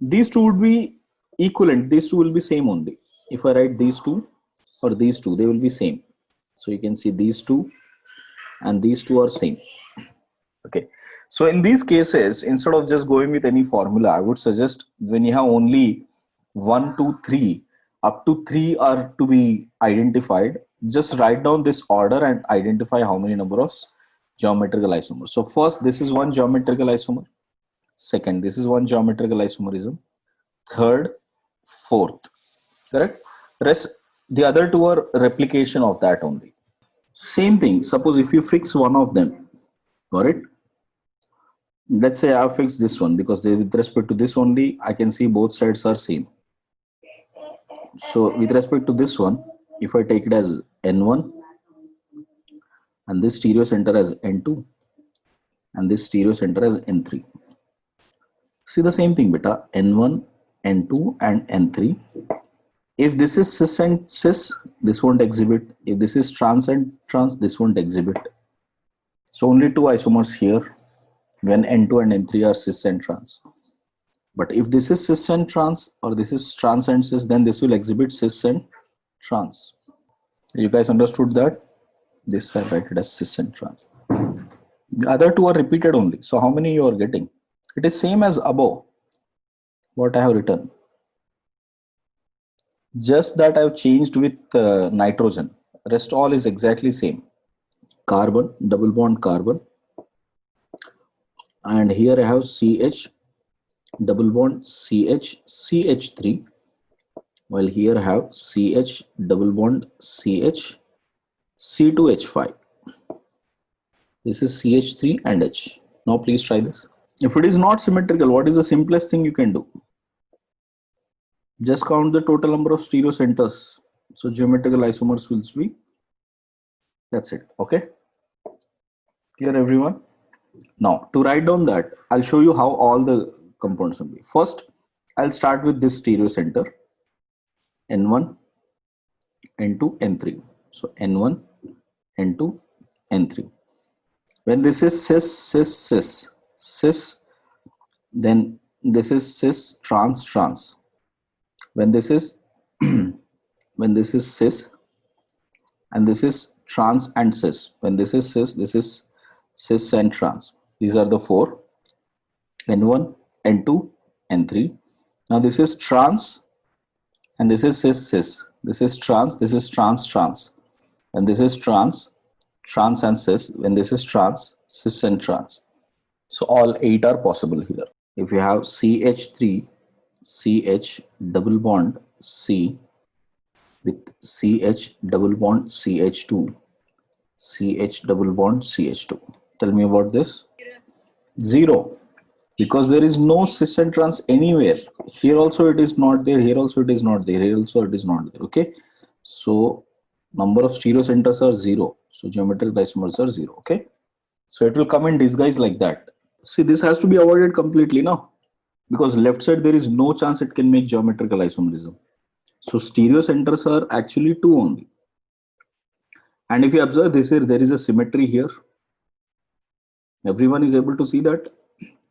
A: These two would be equivalent. These two will be same only. If I write these two or these two, they will be same. So you can see these two and these two are same. Okay, so in these cases, instead of just going with any formula, I would suggest when you have only 1, 2, 3, up to 3 are to be identified, just write down this order and identify how many number of geometrical isomers. So first, this is one geometrical isomer. Second, this is one geometrical isomerism. Third, fourth. Correct? Rest, the other two are replication of that only. Same thing. Suppose if you fix one of them, got it? Let's say I've fixed this one because with respect to this only, I can see both sides are same. So with respect to this one, if I take it as N1 and this stereo center as N2 and this stereo center as N3. See the same thing, beta, N1, N2 and N3. If this is cis and cis, this won't exhibit. If this is trans and trans, this won't exhibit. So only two isomers here when N2 and N3 are cis and trans. But if this is cis and trans, or this is trans and cis, then this will exhibit cis and trans. You guys understood that? This I write it as cis and trans. The other two are repeated only. So how many you are getting? It is same as above, what I have written. Just that I have changed with nitrogen. Rest all is exactly same. Carbon, double bond carbon. And here I have CH, double bond CH, CH3. While here I have CH, double bond CH, C2H5. This is CH3 and H. Now please try this. If it is not symmetrical, what is the simplest thing you can do? Just count the total number of stereo centers. So geometrical isomers will be, that's it. Okay. Clear everyone? Now to write down that, I'll show you how all the compounds will be. First, I'll start with this stereo center. N1, N2, N3. So N1, N2, N3. When this is cis, cis, cis, cis, then this is cis, trans, trans. When this is when this is cis, and this is trans and cis. When this is cis and trans. These are the four. N1, N2, N3. Now this is trans, and this is cis, cis. This is trans, trans. And this is trans, trans and cis. When this is trans, cis and trans. So all 8 are possible here. If you have CH3, CH double bond C with CH double bond CH2, CH double bond CH2. Tell me about this. 0. Because there is no cis and trans anywhere. Here also it is not there, here also it is not there, here also it is not there. Okay. So number of stereo centers are 0. So geometric isomers are 0. Okay. So it will come in disguise like that. See, this has to be avoided completely now. Because left side there is no chance it can make geometrical isomerism. So stereo centers are actually 2 only. And if you observe this here, there is a symmetry here. Everyone is able to see that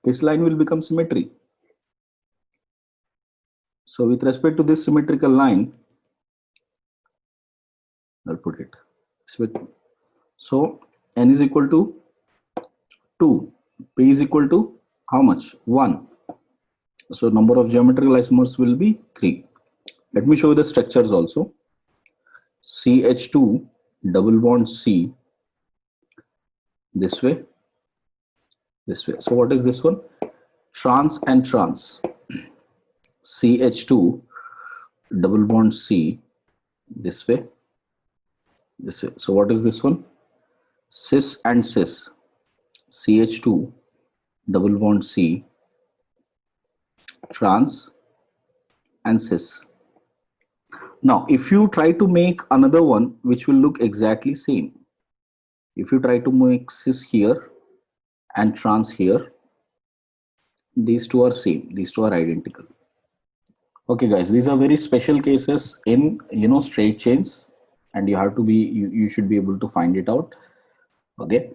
A: this line will become symmetry. So with respect to this symmetrical line, I'll put it. So n is equal to 2, p is equal to how much? 1. So number of geometrical isomers will be 3. Let me show you the structures also. CH2 double bond C this way, this way. So what is this one? Trans and trans. CH2 double bond C this way, this way. So what is this one? Cis and cis. CH2 double bond C, trans and cis. Now if you try to make another one which will look exactly same, if you try to make cis here and trans here, these two are same, these two are identical. Okay guys, these are very special cases in straight chains, and you have to be you should be able to find it out. Okay.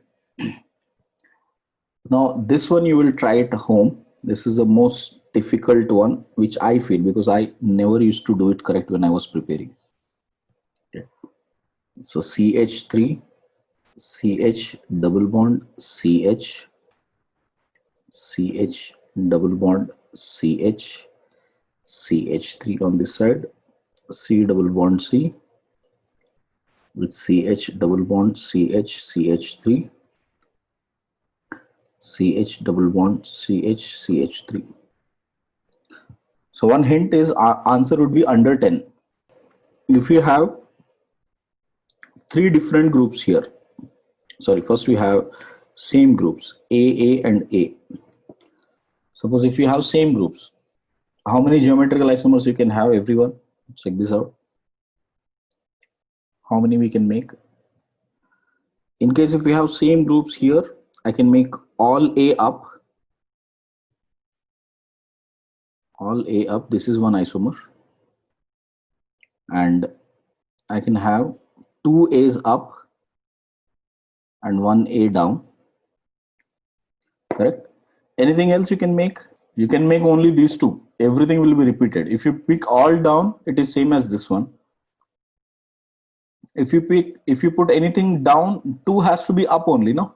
A: Now this one you will try at home. This is the most difficult one which I feel, because I never used to do it correct when I was preparing. Okay. So CH3, CH double bond CH, CH double bond CH, CH3 on this side, C double bond C with CH double bond CH, CH3, CH double bond CH, CH3. So one hint is our answer would be under 10. If you have 3 different groups here, sorry, first we have same groups A and A. Suppose if you have same groups, how many geometrical isomers you can have, everyone? Check this out. How many we can make? In case if we have same groups here, I can make all A up. all A up. This is one isomer, and I can have two A's up and one A down. Correct? Anything else you can make? You can make only these two. Everything will be repeated. If you pick all down, it is same as this one. If you put anything down, two has to be up only, no?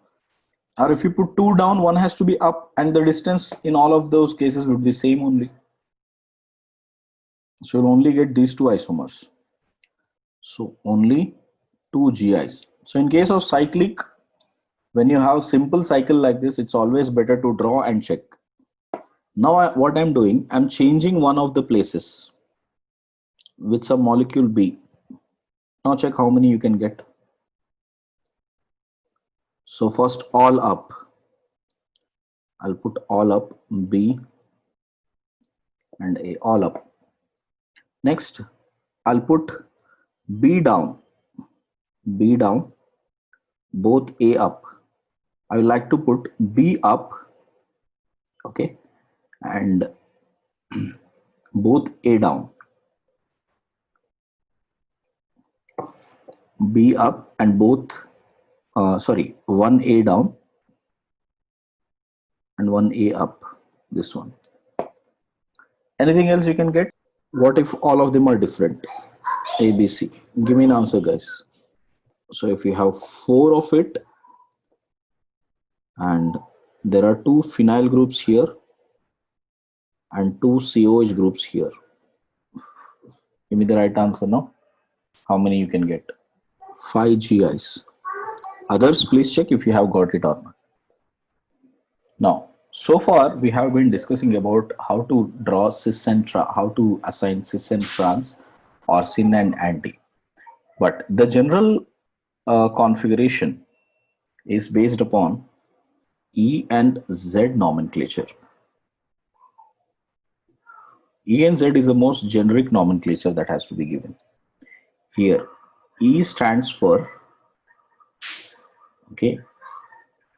A: Or if you put two down, one has to be up, and the distance in all of those cases would be same only. So you'll only get these two isomers. So only two GIs. So in case of cyclic, when you have simple cycle like this, it's always better to draw and check. Now what I'm doing, I'm changing one of the places with some molecule B. Now check how many you can get. So first all up. I'll put all up, B and A, all up. Next, I'll put B down, both A up. I would like to put B up, okay, and both A down. B up and both, one A down and one A up, this one. Anything else you can get? What if all of them are different? A, B, C. Give me an answer, guys. So if you have 4 of it, and there are 2 phenyl groups here and 2 COH groups here. Give me the right answer now. How many you can get? 5 GIs. Others, please check if you have got it or not. Now, so far we have been discussing about how to draw cis and how to assign cis and trans or syn and anti. But the general configuration is based upon E and Z nomenclature. E and Z is the most generic nomenclature that has to be given. Here, E stands for, okay,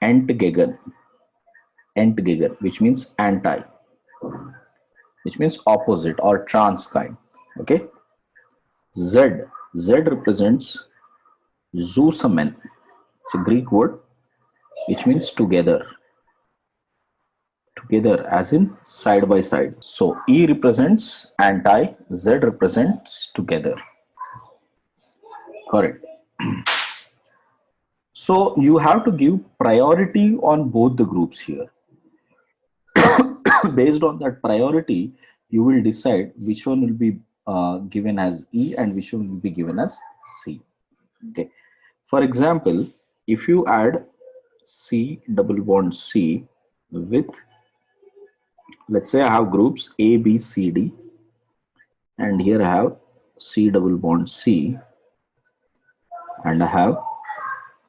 A: Entgegen, which means anti, which means opposite or trans kind. Okay. Z represents zusammen. It's a Greek word which means together. Together as in side by side. So E represents anti, Z represents together. Correct. So you have to give priority on both the groups here. Based on that priority, you will decide which one will be given as E and which one will be given as C. Okay. For example, if you add C double bond C with, let's say I have groups A, B, C, D, and here I have C double bond C, and I have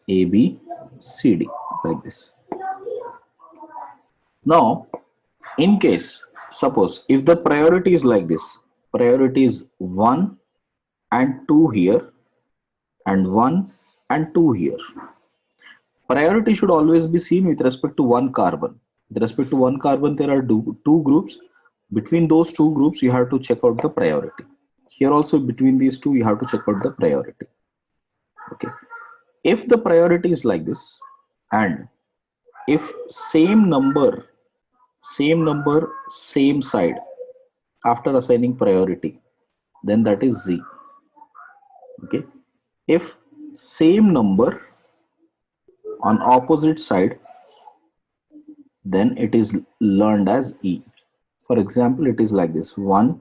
A: A, B, C, D, like this. Now, in case, suppose if the priority is like this, priority is 1 and 2 here, and 1 and 2 here. Priority should always be seen with respect to one carbon. With respect to one carbon, there are two groups. Between those two groups, you have to check out the priority. Here also, between these two, you have to check out the priority. Okay. If the priority is like this, and if same number, same side, after assigning priority, then that is Z. Okay. If same number on opposite side, then it is learned as E. For example, it is like this: 1,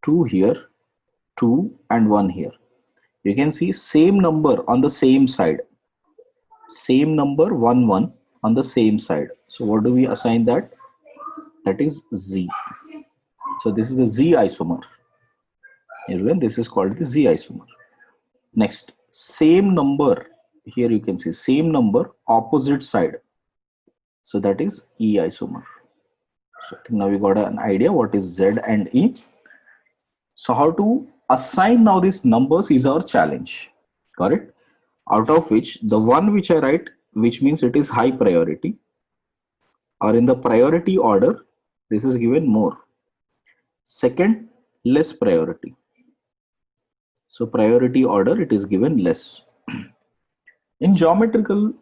A: 2 here, 2 and 1 here. You can see same number on the same side. Same number 1, 1 on the same side. So what do we assign that? That is Z. So this is a Z isomer. Everyone, this is called the Z isomer. Next, same number. Here you can see same number opposite side. So that is E isomer. So now we got an idea what is Z and E. So how to assign now these numbers is our challenge. Correct? Out of which the one which I write, which means it is high priority, or in the priority order, this is given more. Second, less priority. So priority order, it is given less. In geometrical,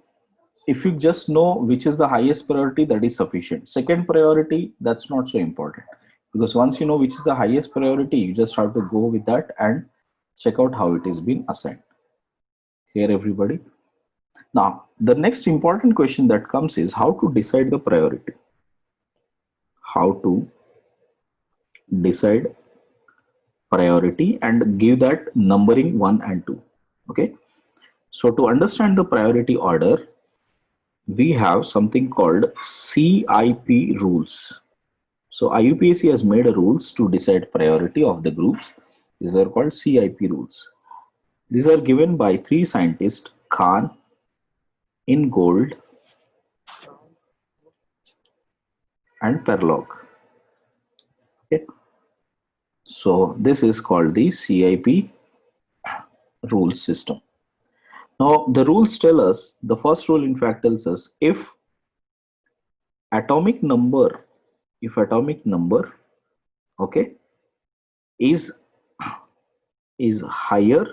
A: if you just know which is the highest priority, that is sufficient. Second priority, that's not so important, because once you know which is the highest priority, you just have to go with that and check out how it is being assigned. Here, everybody. Now, the next important question that comes is how to decide the priority. How to decide priority and give that numbering 1 and 2. Okay. So to understand the priority order, we have something called CIP rules. So IUPAC has made a rules to decide priority of the groups. These are called CIP rules. These are given by three scientists, Khan, Ingold, and Perlog. Okay. So this is called the CIP rule system. Now the rules tell us, the first rule in fact tells us if atomic number, okay, is higher,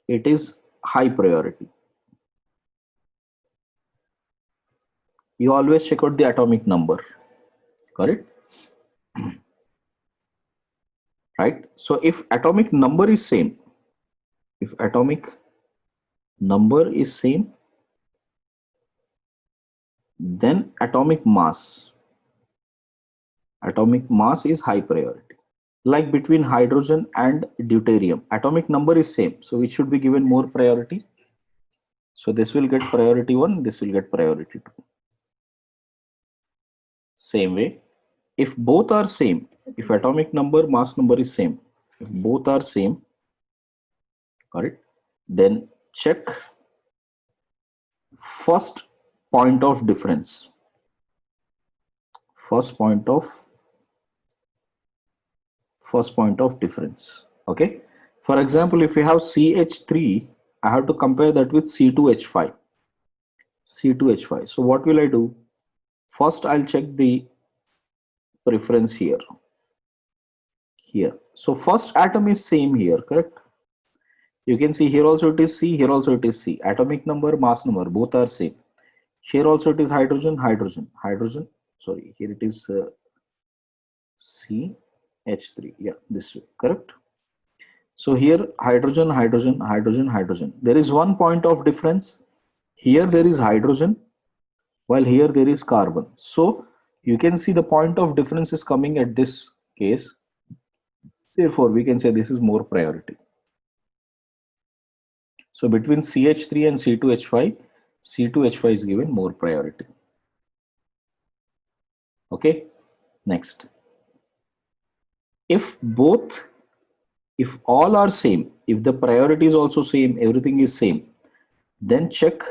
A: it is high priority. You always check out the atomic number, correct? Right? So if atomic number is same, then atomic mass is high priority. Like between hydrogen and deuterium, atomic number is same, so it should be given more priority. So this will get priority 1, this will get priority 2. Same way, if both are same, if atomic number, mass number is same, if both are same, correct, then check first point of difference. First point of difference. Okay. For example, if you have CH3, I have to compare that with C2H5. So what will I do? First, I'll check the preference here. So first atom is same here, correct? You can see here also it is C, here also it is C. Atomic number, mass number, both are same. Here also it is hydrogen. Sorry, here it is CH3. Yeah, this way, correct? So here hydrogen. There is one point of difference. Here there is hydrogen, while here there is carbon. So you can see the point of difference is coming at this case. Therefore, we can say this is more priority. So between CH3 and C2H5, C2H5 is given more priority. Okay, next. If all are same, if the priority is also same, everything is same, then check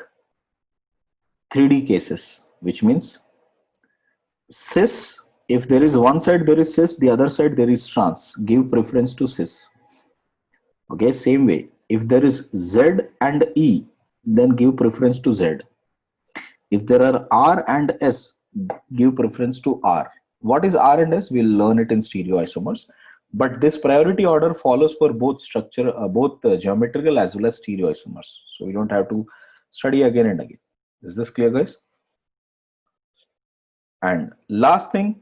A: 3D cases, which means cis. If there is one side there is cis, the other side there is trans, give preference to cis. Okay, same way, if there is Z and E, then give preference to Z. If there are R and S, give preference to R. What is R and S? We'll learn it in stereoisomers. But this priority order follows for both geometrical as well as stereoisomers. So we don't have to study again and again. Is this clear, guys? And last thing,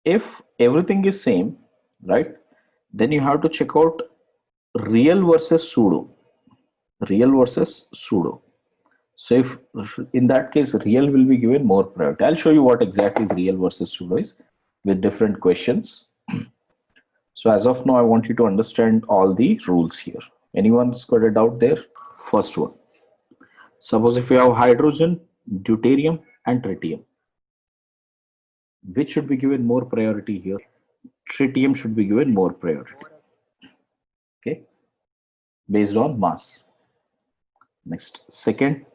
A: if everything is same, right, then you have to check out real versus pseudo. So if in that case real will be given more priority. I'll show you what exactly is real versus pseudo is with different questions. So as of now, I want you to understand all the rules here. Anyone's got a doubt there? First one. Suppose if you have hydrogen, deuterium, and tritium, which should be given more priority here? Tritium should be given more priority. Okay, based on mass. Next, second,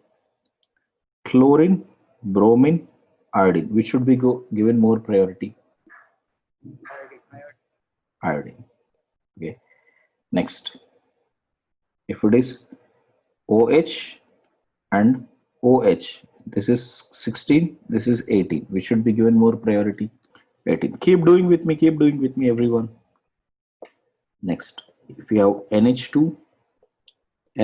A: chlorine, bromine, iodine, which should be given more priority? Iodine. Okay. Next, if it is OH and OH, this is 16, this is 18, which should be given more priority? 18. Keep doing with me, everyone. Next, if you have NH2,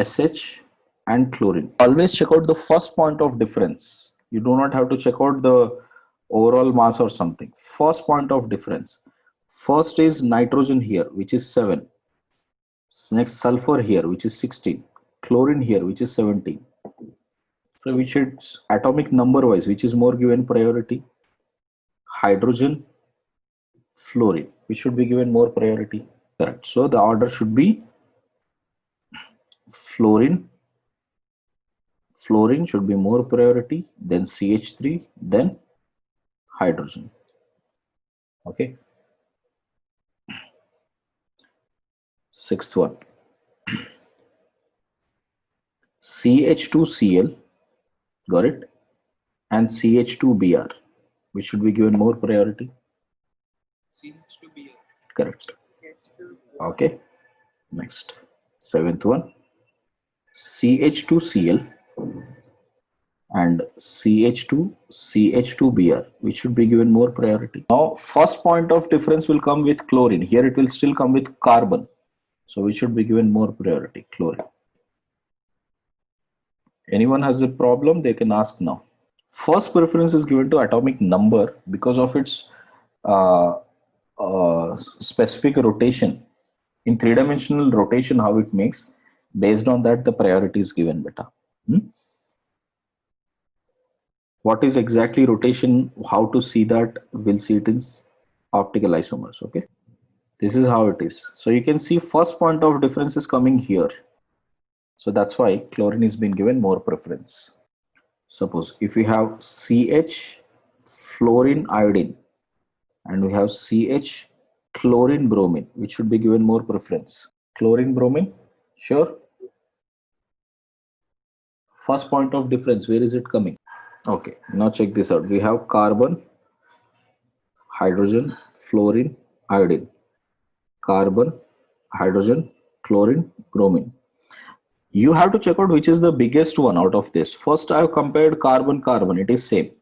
A: SH, and chlorine, always check out the first point of difference. You do not have to check out the overall mass or something. First point of difference. First is nitrogen here, which is 7. Next, sulfur here, which is 16. Chlorine here, which is 17. So which is atomic number wise, which is more given priority? Hydrogen, fluorine, which should be given more priority. Correct. So the order should be fluorine. Fluorine should be more priority, then CH3, then hydrogen. Okay. Sixth one. CH2Cl, got it? And CH2Br, which should be given more priority?
B: CH2Br.
A: Correct. Okay. Next. Seventh one. CH2Cl and CH2Br, which should be given more priority. Now, first point of difference will come with chlorine. Here it will still come with carbon. So which should be given more priority? Chlorine. Anyone has a problem, they can ask now. First preference is given to atomic number because of its specific rotation. In three-dimensional rotation, how it makes, based on that, the priority is given, beta. What is exactly rotation? How to see that? We'll see it in optical isomers. Okay, this is how it is. So you can see first point of difference is coming here. So that's why chlorine is being given more preference. Suppose if we have CH fluorine iodine and we have CH chlorine bromine, which should be given more preference? Chlorine bromine, sure. First point of difference, where is it coming? Okay, now check this out. We have carbon, hydrogen, fluorine, iodine. Carbon, hydrogen, chlorine, bromine. You have to check out which is the biggest one out of this. First, I have compared carbon, carbon. It is same.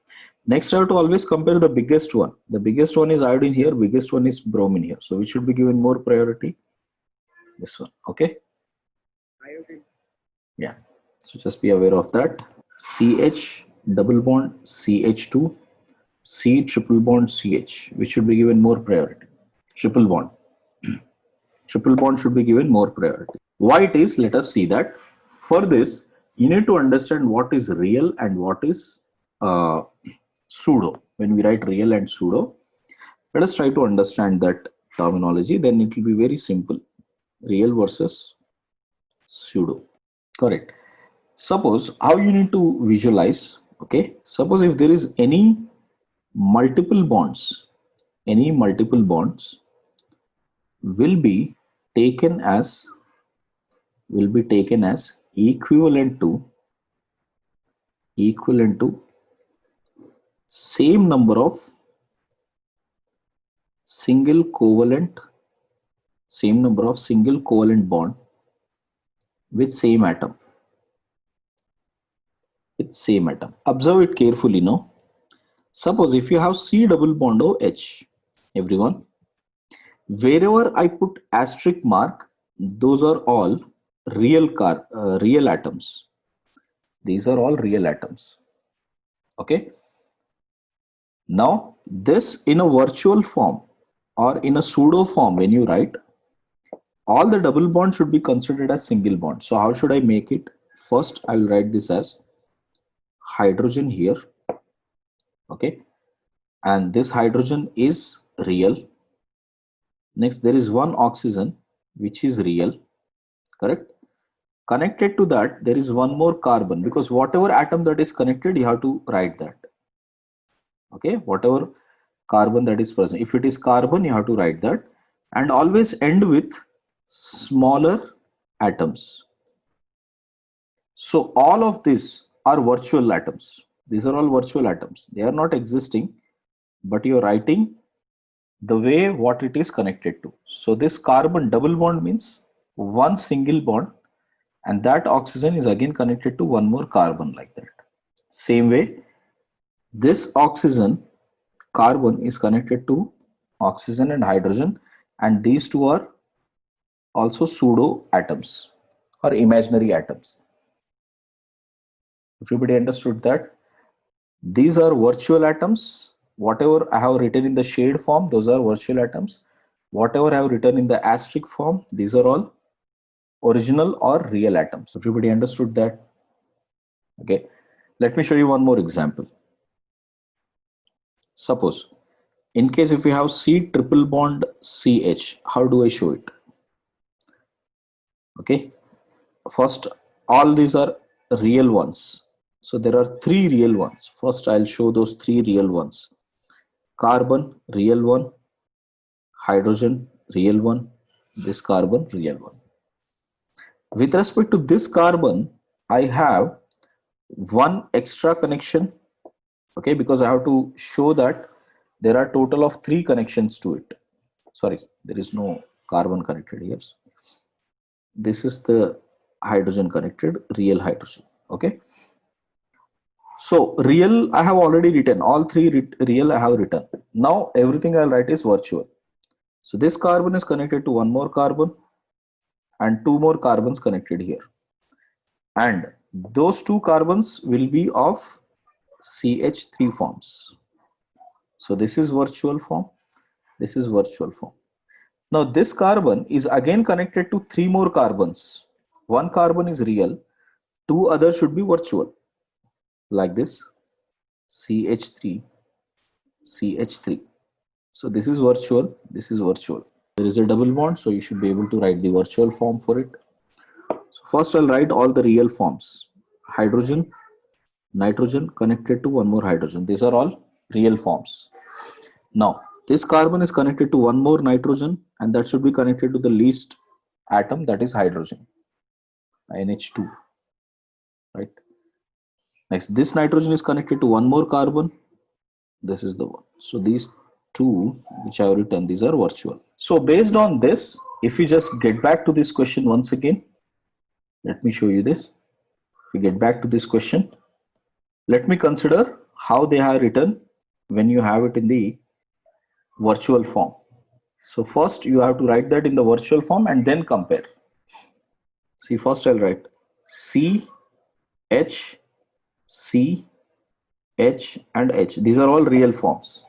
A: Next, I have to always compare the biggest one. The biggest one is iodine here. Biggest one is bromine here. So, which should be given more priority? This one. Okay.
B: Iodine.
A: Yeah. So, just be aware of that. CH double bond CH2, C triple bond CH, which should be given more priority. Triple bond. Triple bond should be given more priority. Why it is? Let us see that. For this, you need to understand what is real and what is pseudo. When we write real and pseudo, let us try to understand that terminology. Then it will be very simple. Real versus pseudo. Correct. Suppose how you need to visualize. Okay. Suppose if there is any multiple bonds will be taken as equivalent to same number of single covalent bond with same atom. Observe it carefully now. Suppose if you have C double bond OH, everyone, wherever I put asterisk mark, those are all real atoms. These are all real atoms. Okay. Now this in a virtual form or in a pseudo form, when you write, all the double bonds should be considered as single bond. So how should I make it? First, I will write this as hydrogen here. Okay. And this hydrogen is real. Next, there is one oxygen which is real. Correct. Connected to that, there is one more carbon, because whatever atom that is connected, you have to write that. Okay, whatever carbon that is present. If it is carbon, you have to write that, and always end with smaller atoms. So all of these are virtual atoms. These are all virtual atoms. They are not existing, but you are writing the way what it is connected to. So this carbon double bond means one single bond, and that oxygen is again connected to one more carbon, like that. Same way, this oxygen carbon is connected to oxygen and hydrogen, and these two are also pseudo atoms or imaginary atoms. Everybody understood that? These are virtual atoms. Whatever I have written in the shade form, those are virtual atoms. Whatever I have written in the asterisk form, these are all original or real atoms. Everybody understood that? Okay. Let me show you one more example. Suppose, in case if we have C triple bond CH, how do I show it? Okay. First, all these are real ones. So there are three real ones. First, I'll show those three real ones. Carbon, real one. Hydrogen, real one. This carbon, real one. With respect to this carbon, I have one extra connection. Okay, because I have to show that there are total of three connections to it. Sorry, there is no carbon connected here. This is the hydrogen connected, real hydrogen. Okay. So real I have already written, all three real I have written. Now everything I'll write is virtual. So this carbon is connected to one more carbon and two more carbons connected here. And those two carbons will be of CH3 forms. So this is virtual form, this is virtual form. Now this carbon is again connected to three more carbons. One carbon is real, two others should be virtual, like this, CH3, CH3. So this is virtual, this is virtual. There is a double bond, so you should be able to write the virtual form for it. So first I'll write all the real forms. Hydrogen, nitrogen connected to one more hydrogen. These are all real forms. Now this carbon is connected to one more nitrogen, and that should be connected to the least atom, that is hydrogen, NH2, right? Next, this nitrogen is connected to one more carbon. This is the one. So these two which I have written, these are virtual. So based on this, if we just get back to this question once again, let me show you this. If we get back to this question, let me consider how they are written when you have it in the virtual form. So first you have to write that in the virtual form and then compare. See, first I'll write C, H, C, H and H. These are all real forms.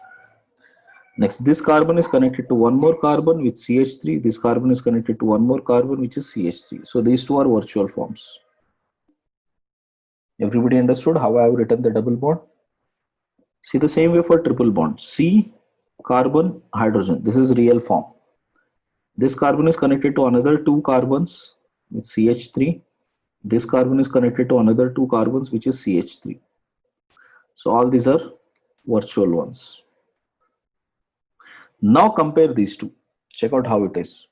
A: Next, this carbon is connected to one more carbon with CH3. This carbon is connected to one more carbon which is CH3. So these two are virtual forms. Everybody understood how I have written the double bond? See, the same way for triple bond. C, carbon, hydrogen. This is real form. This carbon is connected to another two carbons with CH3. This carbon is connected to another two carbons which is CH3. So all these are virtual ones. Now compare these two. Check out how it is.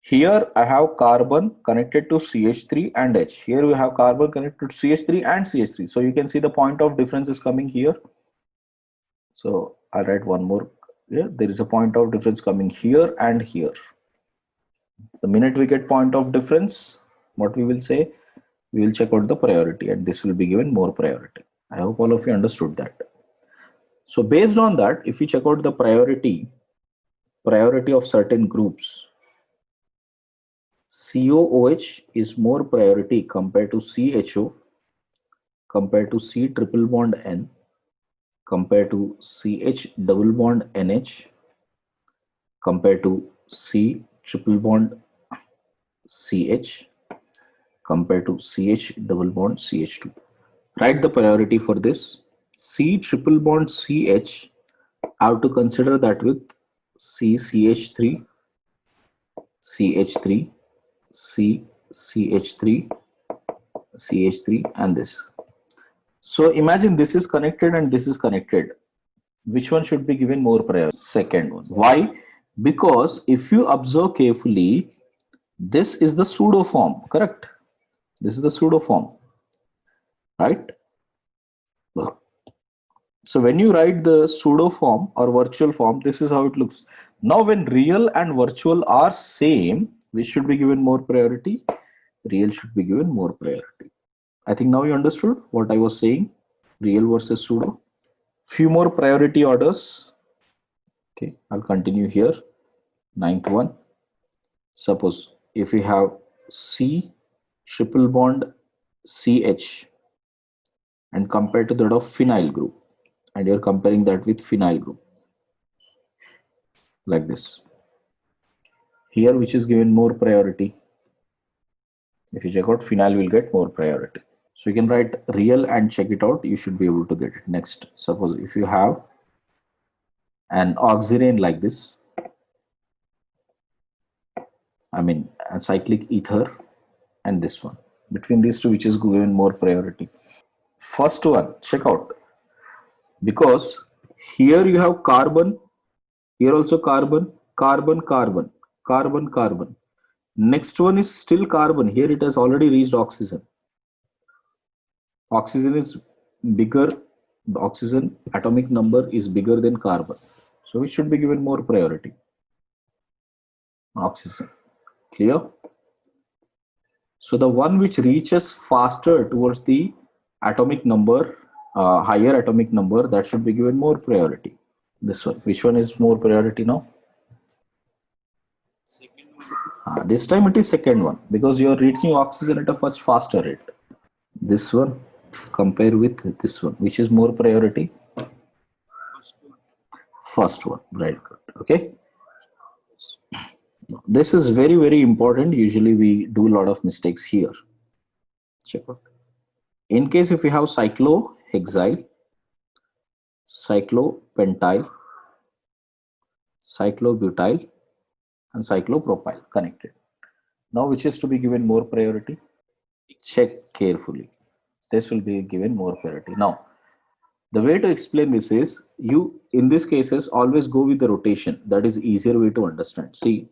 A: Here I have carbon connected to CH3 and H. Here we have carbon connected to CH3 and CH3. So you can see the point of difference is coming here. So I'll write one more here. There is a point of difference coming here and here. The minute we get point of difference, what we will say, we will check out the priority, and this will be given more priority. I hope all of you understood that. So based on that, if we check out the priority of certain groups, COOH is more priority compared to CHO, compared to C triple bond N, compared to CH double bond NH, compared to C triple bond CH, compared to CH double bond CH2. Write the priority for this. C triple bond CH, I have to consider that with CCH3, CH3, CCH3, CH3 and this. So imagine this is connected and this is connected. Which one should be given more priority? Second one. Why? Because if you observe carefully, this is the pseudo form, correct? This is the pseudo form, right? So when you write the pseudo form or virtual form, this is how it looks. Now when real and virtual are same, which should be given more priority? Real should be given more priority. I think now you understood what I was saying, real versus pseudo. Few more priority orders. Okay, I'll continue here. Ninth one. Suppose if we have C triple bond CH and compared to that of phenyl group, and you're comparing that with phenyl group like this. Here, which is given more priority? If you check out, phenyl will get more priority. So you can write real and check it out. You should be able to get it. Next, suppose if you have an oxirane like this, I mean a cyclic ether, and this one. Between these two, which is given more priority? First one, check out. Because here you have carbon, here also carbon, carbon, carbon, carbon, carbon. Next one is still carbon. Here it has already reached oxygen. Oxygen is bigger, the oxygen atomic number is bigger than carbon. So it should be given more priority. Oxygen. Clear? So the one which reaches faster towards the atomic number, higher atomic number, that should be given more priority. This one. Which one is more priority now?
B: Second one.
A: This time it is second one because you are reaching oxygen at a much faster rate. This one compare with this one. Which is more priority?
B: First one.
A: First one. Right. Good. Okay. This is very, very important. Usually we do a lot of mistakes here. Check out. In case if we have cyclohexyl, cyclopentyl, cyclobutyl, and cyclopropyl connected. Now which is to be given more priority? Check carefully. This will be given more priority. Now, the way to explain this is, you in these cases always go with the rotation. That is easier way to understand. See,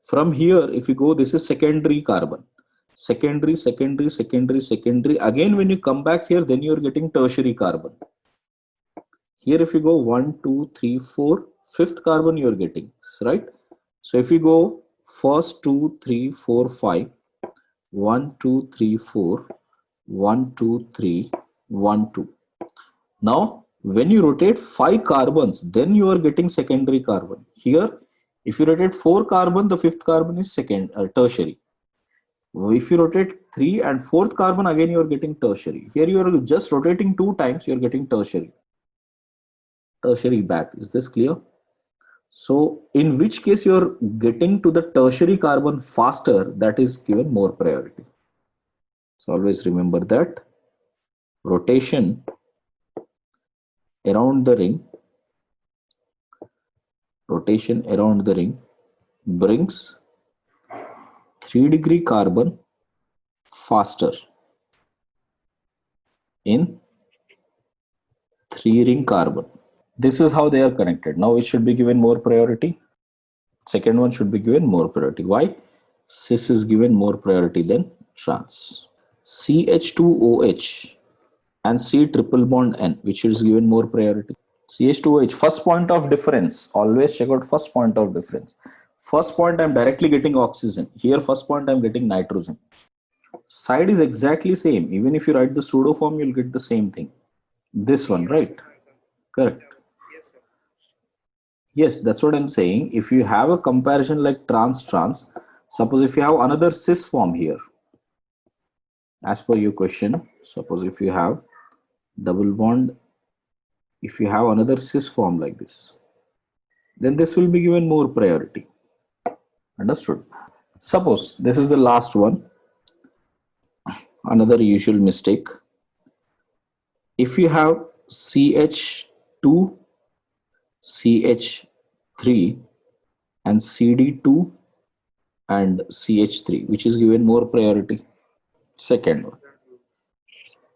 A: from here, if you go, this is secondary carbon. Secondary, secondary, secondary, secondary. Again, when you come back here, then you're getting tertiary carbon. Here, if you go 1, 2, 3, 4, fifth carbon you're getting, right? So if you go first 2, 3, 4, 5, 1, 2, 3, 4, 1, 2, 3, 1, 2. Now, when you rotate 5 carbons, then you are getting secondary carbon. Here, if you rotate 4 carbon, the fifth carbon is tertiary. If you rotate 3 and fourth carbon, again you are getting tertiary. Here you are just rotating 2 times, you are getting tertiary. Tertiary back. Is this clear? So, in which case you are getting to the tertiary carbon faster, that is given more priority. So, always remember that rotation around the ring, brings 3-degree carbon faster in 3-ring carbon. This is how they are connected. Now it should be given more priority. Second one should be given more priority. Why? Cis is given more priority than trans. CH2OH and C triple bond N, which is given more priority. CH2OH, first point of difference. Always check out first point of difference. First point I'm directly getting oxygen. Here first point I'm getting nitrogen. Side is exactly same. Even if you write the pseudo form, you'll get the same thing. This one, right? Correct.
B: Yes, sir.
A: Yes, that's what I'm saying. If you have a comparison like trans, suppose if you have another cis form here, as per your question, suppose if you have double bond, if you have another cis form like this, then this will be given more priority. Understood? Suppose this is the last one, another usual mistake. If you have CH2, CH3 and CD2 and CH3, which is given more priority? Second one,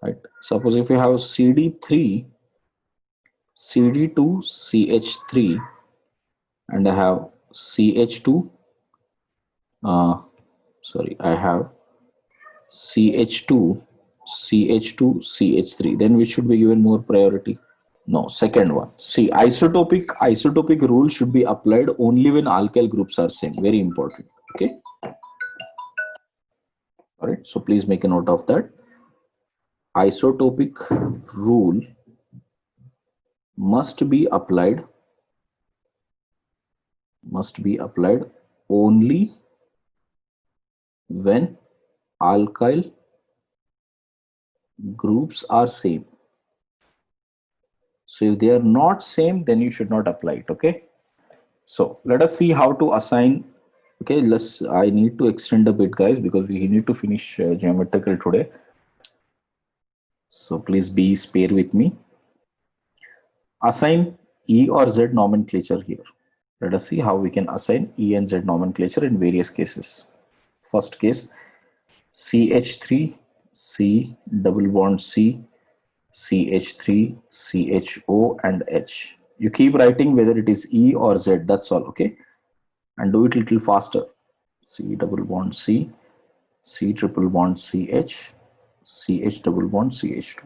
A: right? Suppose if you have CD3, CD2, CH3, and I have CH2, I have CH2, CH2, CH3, then which should be given more priority? No, second one. See, isotopic rule should be applied only when alkyl groups are same. Very important. Okay. All right. So please make a note of that. Isotopic rule must be applied only when alkyl groups are same. So if they are not same, then you should not apply it. Okay. So let us see how to assign. Okay, I need to extend a bit, guys, because we need to finish geometrical today. So please be spare with me. Assign E or Z nomenclature here. Let us see how we can assign E and Z nomenclature in various cases. First case, CH3, C, double bond C, CH3, CHO, and H. You keep writing whether it is E or Z, that's all, okay? And do it a little faster. C double bond C, C triple bond CH, CH double bond CH2.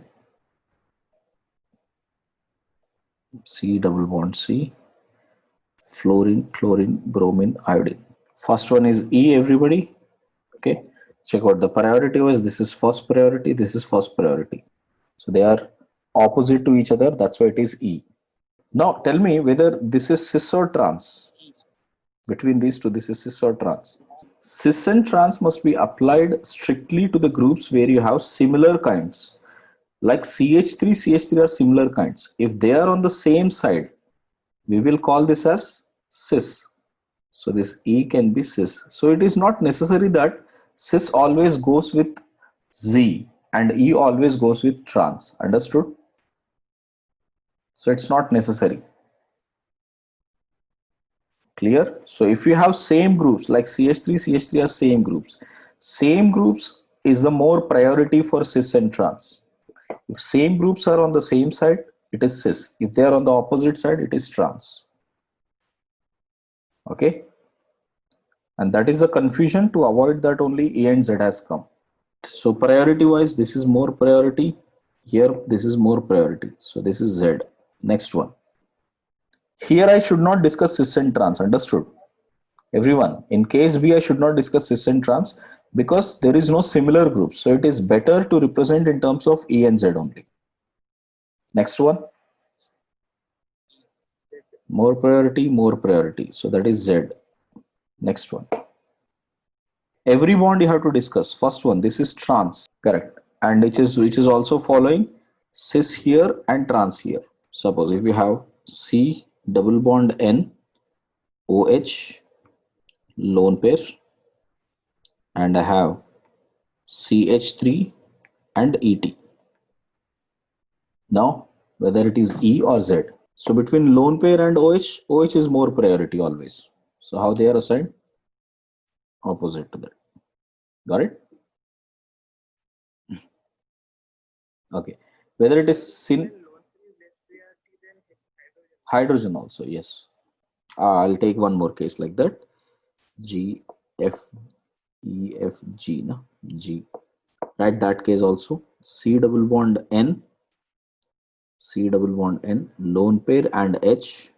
A: C double bond C, fluorine, chlorine, bromine, iodine. First one is E, everybody. Okay, check out the priority was this is first priority, this is first priority. So they are opposite to each other, that's why it is E. Now tell me whether this is cis or trans. Between these two, this is cis or trans. Cis and trans must be applied strictly to the groups where you have similar kinds. Like CH3, CH3 are similar kinds. If they are on the same side, we will call this as cis. So this E can be cis. So it is not necessary that cis always goes with Z and E always goes with trans. Understood? So it's not necessary. Clear? So if you have same groups like CH3, CH3 are same groups is the more priority for cis and trans. If same groups are on the same side, it is cis. If they are on the opposite side, it is trans. Okay? And that is a confusion. To avoid that, only E and Z has come. So priority wise, this is more priority. Here, this is more priority. So this is Z. Next one. Here I should not discuss cis and trans. Understood? Everyone, in case B, I should not discuss cis and trans because there is no similar group. So it is better to represent in terms of E and Z only. Next one. More priority. So that is Z. Next one. Every bond you have to discuss. First one, this is trans, correct, and which is also following cis here and trans here. Suppose if you have C double bond N OH lone pair, and I have CH3 and ET. Now whether it is E or Z. So between lone pair and OH is more priority always. So how they are assigned? Opposite to that. Got it? Okay. Whether it is hydrogen also, yes. I'll take one more case like that. G, F, E, F, G, no? G. Write that case also. C double bond N, lone pair and H,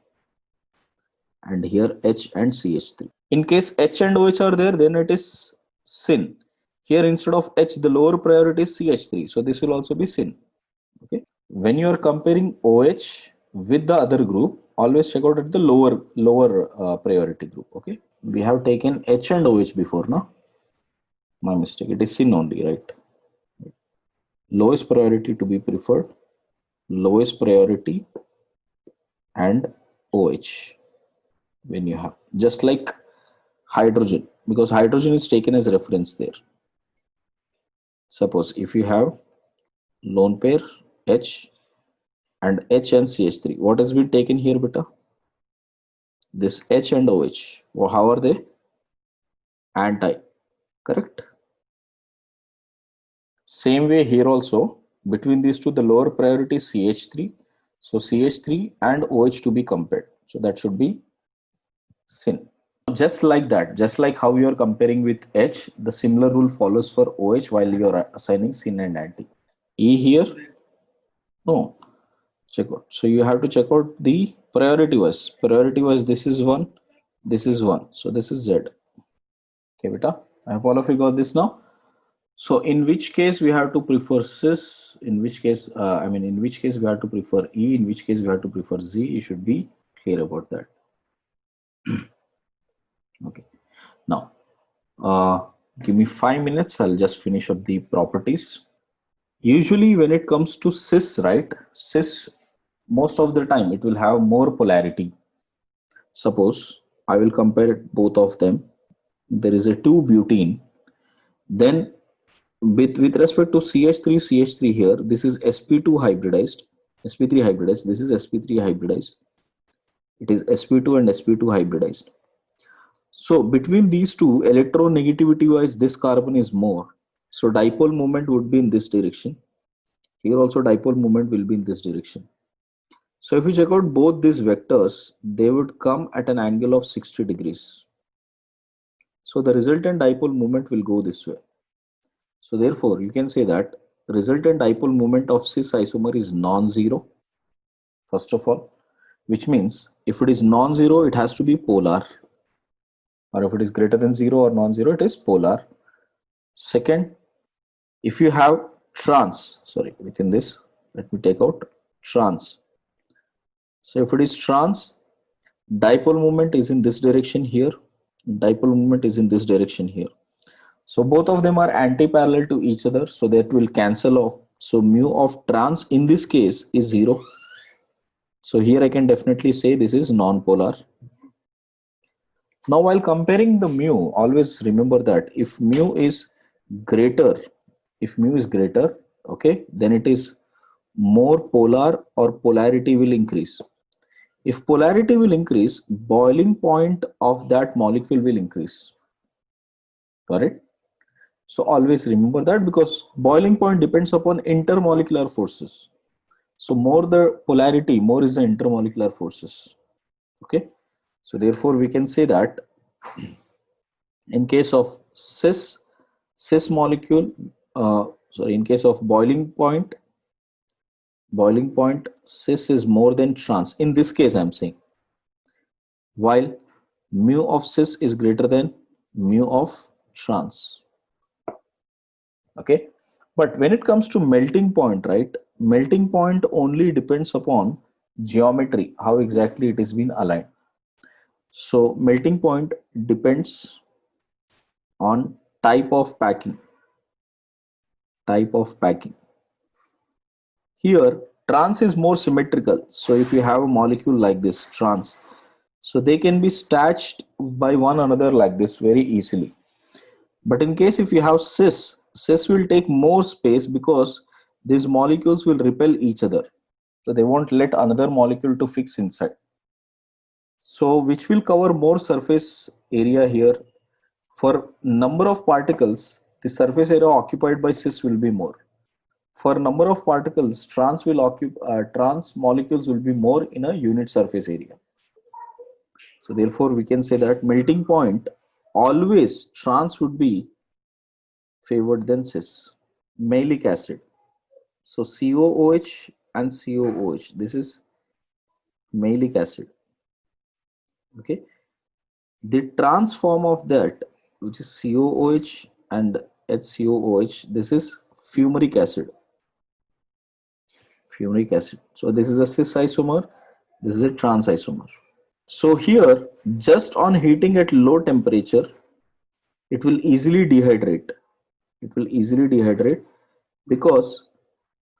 A: and here H and CH3. In case H and OH are there, then it is syn. Here instead of H, the lower priority is CH3. So this will also be syn. Okay. When you are comparing OH with the other group, always check out at the lower priority group. Okay. We have taken H and OH before, no? My mistake. It is syn only, right? Lowest priority to be preferred. Lowest priority and OH. When you have just like hydrogen, because hydrogen is taken as reference there. Suppose if you have lone pair H and H and CH3, what has been taken here, beta? This H and OH. Well, how are they? Anti, correct? Same way here also, between these two, the lower priority is CH3. So CH3 and OH to be compared. So that should be syn. Just like that, just like how you are comparing with H, the similar rule follows for OH while you are assigning syn and anti. E here, no, check out. So you have to check out the priority wise. Priority wise, this is 1, this is 1. So this is Z. Okay, beta. I hope all of you got this now. So in which case we have to prefer cis, in which case, in which case we have to prefer E, in which case we have to prefer Z. You should be clear about that. Okay. Now, give me 5 minutes. I'll just finish up the properties. Usually when it comes to cis, right? Cis, most of the time it will have more polarity. Suppose I will compare both of them. There is a 2-butene. Then with respect to CH3 here, this is sp2 hybridized, sp3 hybridized. This is sp3 hybridized. It is sp2 and sp2 hybridized. So between these two, electronegativity wise, this carbon is more. So dipole moment would be in this direction. Here also dipole moment will be in this direction. So if you check out both these vectors, they would come at an angle of 60 degrees. So the resultant dipole moment will go this way. So therefore, you can say that resultant dipole moment of cis isomer is non-zero, first of all, which means if it is non-zero, it has to be polar. Or if it is greater than 0 or non-zero, it is polar. Second, if you have trans, sorry, within this, let me take out trans. So if it is trans, dipole moment is in this direction here, dipole moment is in this direction here. So both of them are anti-parallel to each other, so that will cancel off. So mu of trans in this case is 0. So here I can definitely say this is non-polar. Now while comparing the mu, always remember that if mu is greater, okay, then it is more polar or polarity will increase. If polarity will increase, boiling point of that molecule will increase. Got it? So always remember that, because boiling point depends upon intermolecular forces. So more the polarity, more is the intermolecular forces. Okay. So therefore we can say that in case of cis molecule, in case of boiling point cis is more than trans. In this case I'm saying, while mu of cis is greater than mu of trans. Okay. But when it comes to melting point, right, melting point only depends upon geometry, how exactly it is been aligned. So melting point depends on type of packing. Here trans is more symmetrical. So if you have a molecule like this trans, so they can be stached by one another like this very easily. But in case if you have cis will take more space, because these molecules will repel each other. So they won't let another molecule to fix inside. So which will cover more surface area here. For number of particles, the surface area occupied by cis will be more. For number of particles, trans molecules will be more in a unit surface area. So therefore we can say that melting point, always trans would be favored than cis. Maleic acid. So COOH and COOH. This is maleic acid. Okay. The trans form of that, which is COOH and HCOOH, this is fumaric acid. So this is a cis isomer. This is a trans isomer. So here, just on heating at low temperature, it will easily dehydrate. Because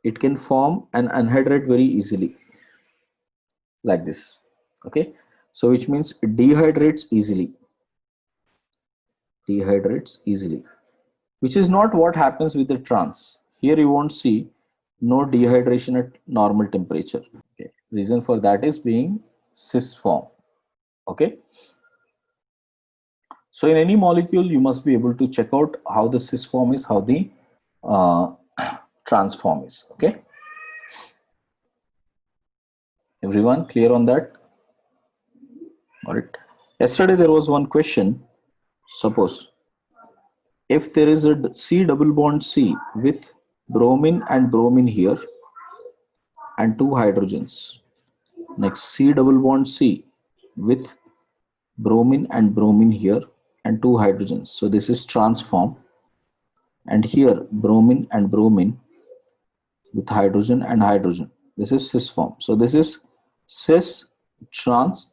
A: it can form and anhydrate very easily like this. Okay. So which means it dehydrates easily, which is not what happens with the trans. Here you won't see no dehydration at normal temperature. Okay. Reason for that is being cis form. Okay. So in any molecule, you must be able to check out how the cis form is, how the trans form is. Okay. Everyone clear on that? All right. Yesterday there was one question. Suppose if there is a C double bond C with bromine and bromine here and 2 hydrogens. Next C double bond C with bromine and bromine here and 2 hydrogens. So this is trans form. And here bromine and bromine with hydrogen and hydrogen. This is cis form. So this is cis trans.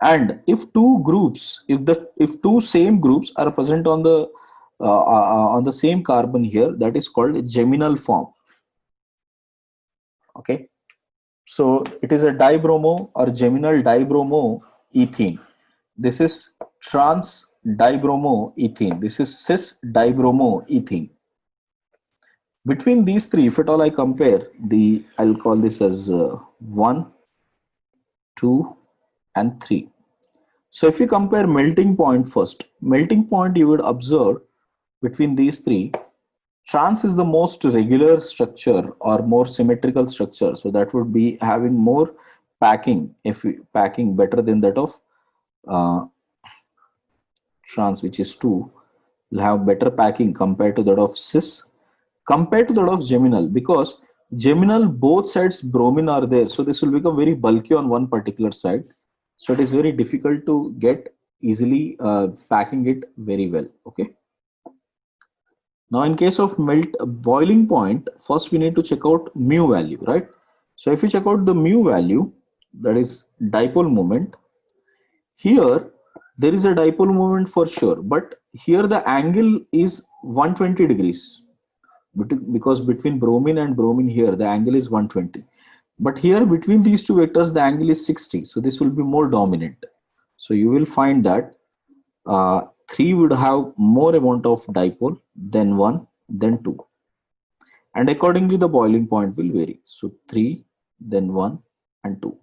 A: And if two groups, if two same groups are present on the same carbon here, that is called geminal form. Okay. So it is a dibromo or geminal dibromoethene. This is trans dibromoethene. This is cis dibromoethene. Between these three, if at all I compare I'll call this as 1, 2, and 3. So if you compare melting point first, melting point you would observe between these three, trans is the most regular structure or more symmetrical structure. So that would be having more packing, packing better than that of uh, trans, which is 2, will have better packing compared to that of cis, compared to that of geminal, because geminal both sides bromine are there. So this will become very bulky on one particular side. So it is very difficult to get easily packing it very well. Okay. Now in case of boiling point, first we need to check out mu value, right? So if you check out the mu value, that is dipole moment, here there is a dipole moment for sure, but here the angle is 120 degrees, because between bromine and bromine here the angle is 120, but here between these two vectors the angle is 60. So this will be more dominant. So you will find that 3 would have more amount of dipole than 1, then 2, and accordingly the boiling point will vary. So 3, then 1, and 2.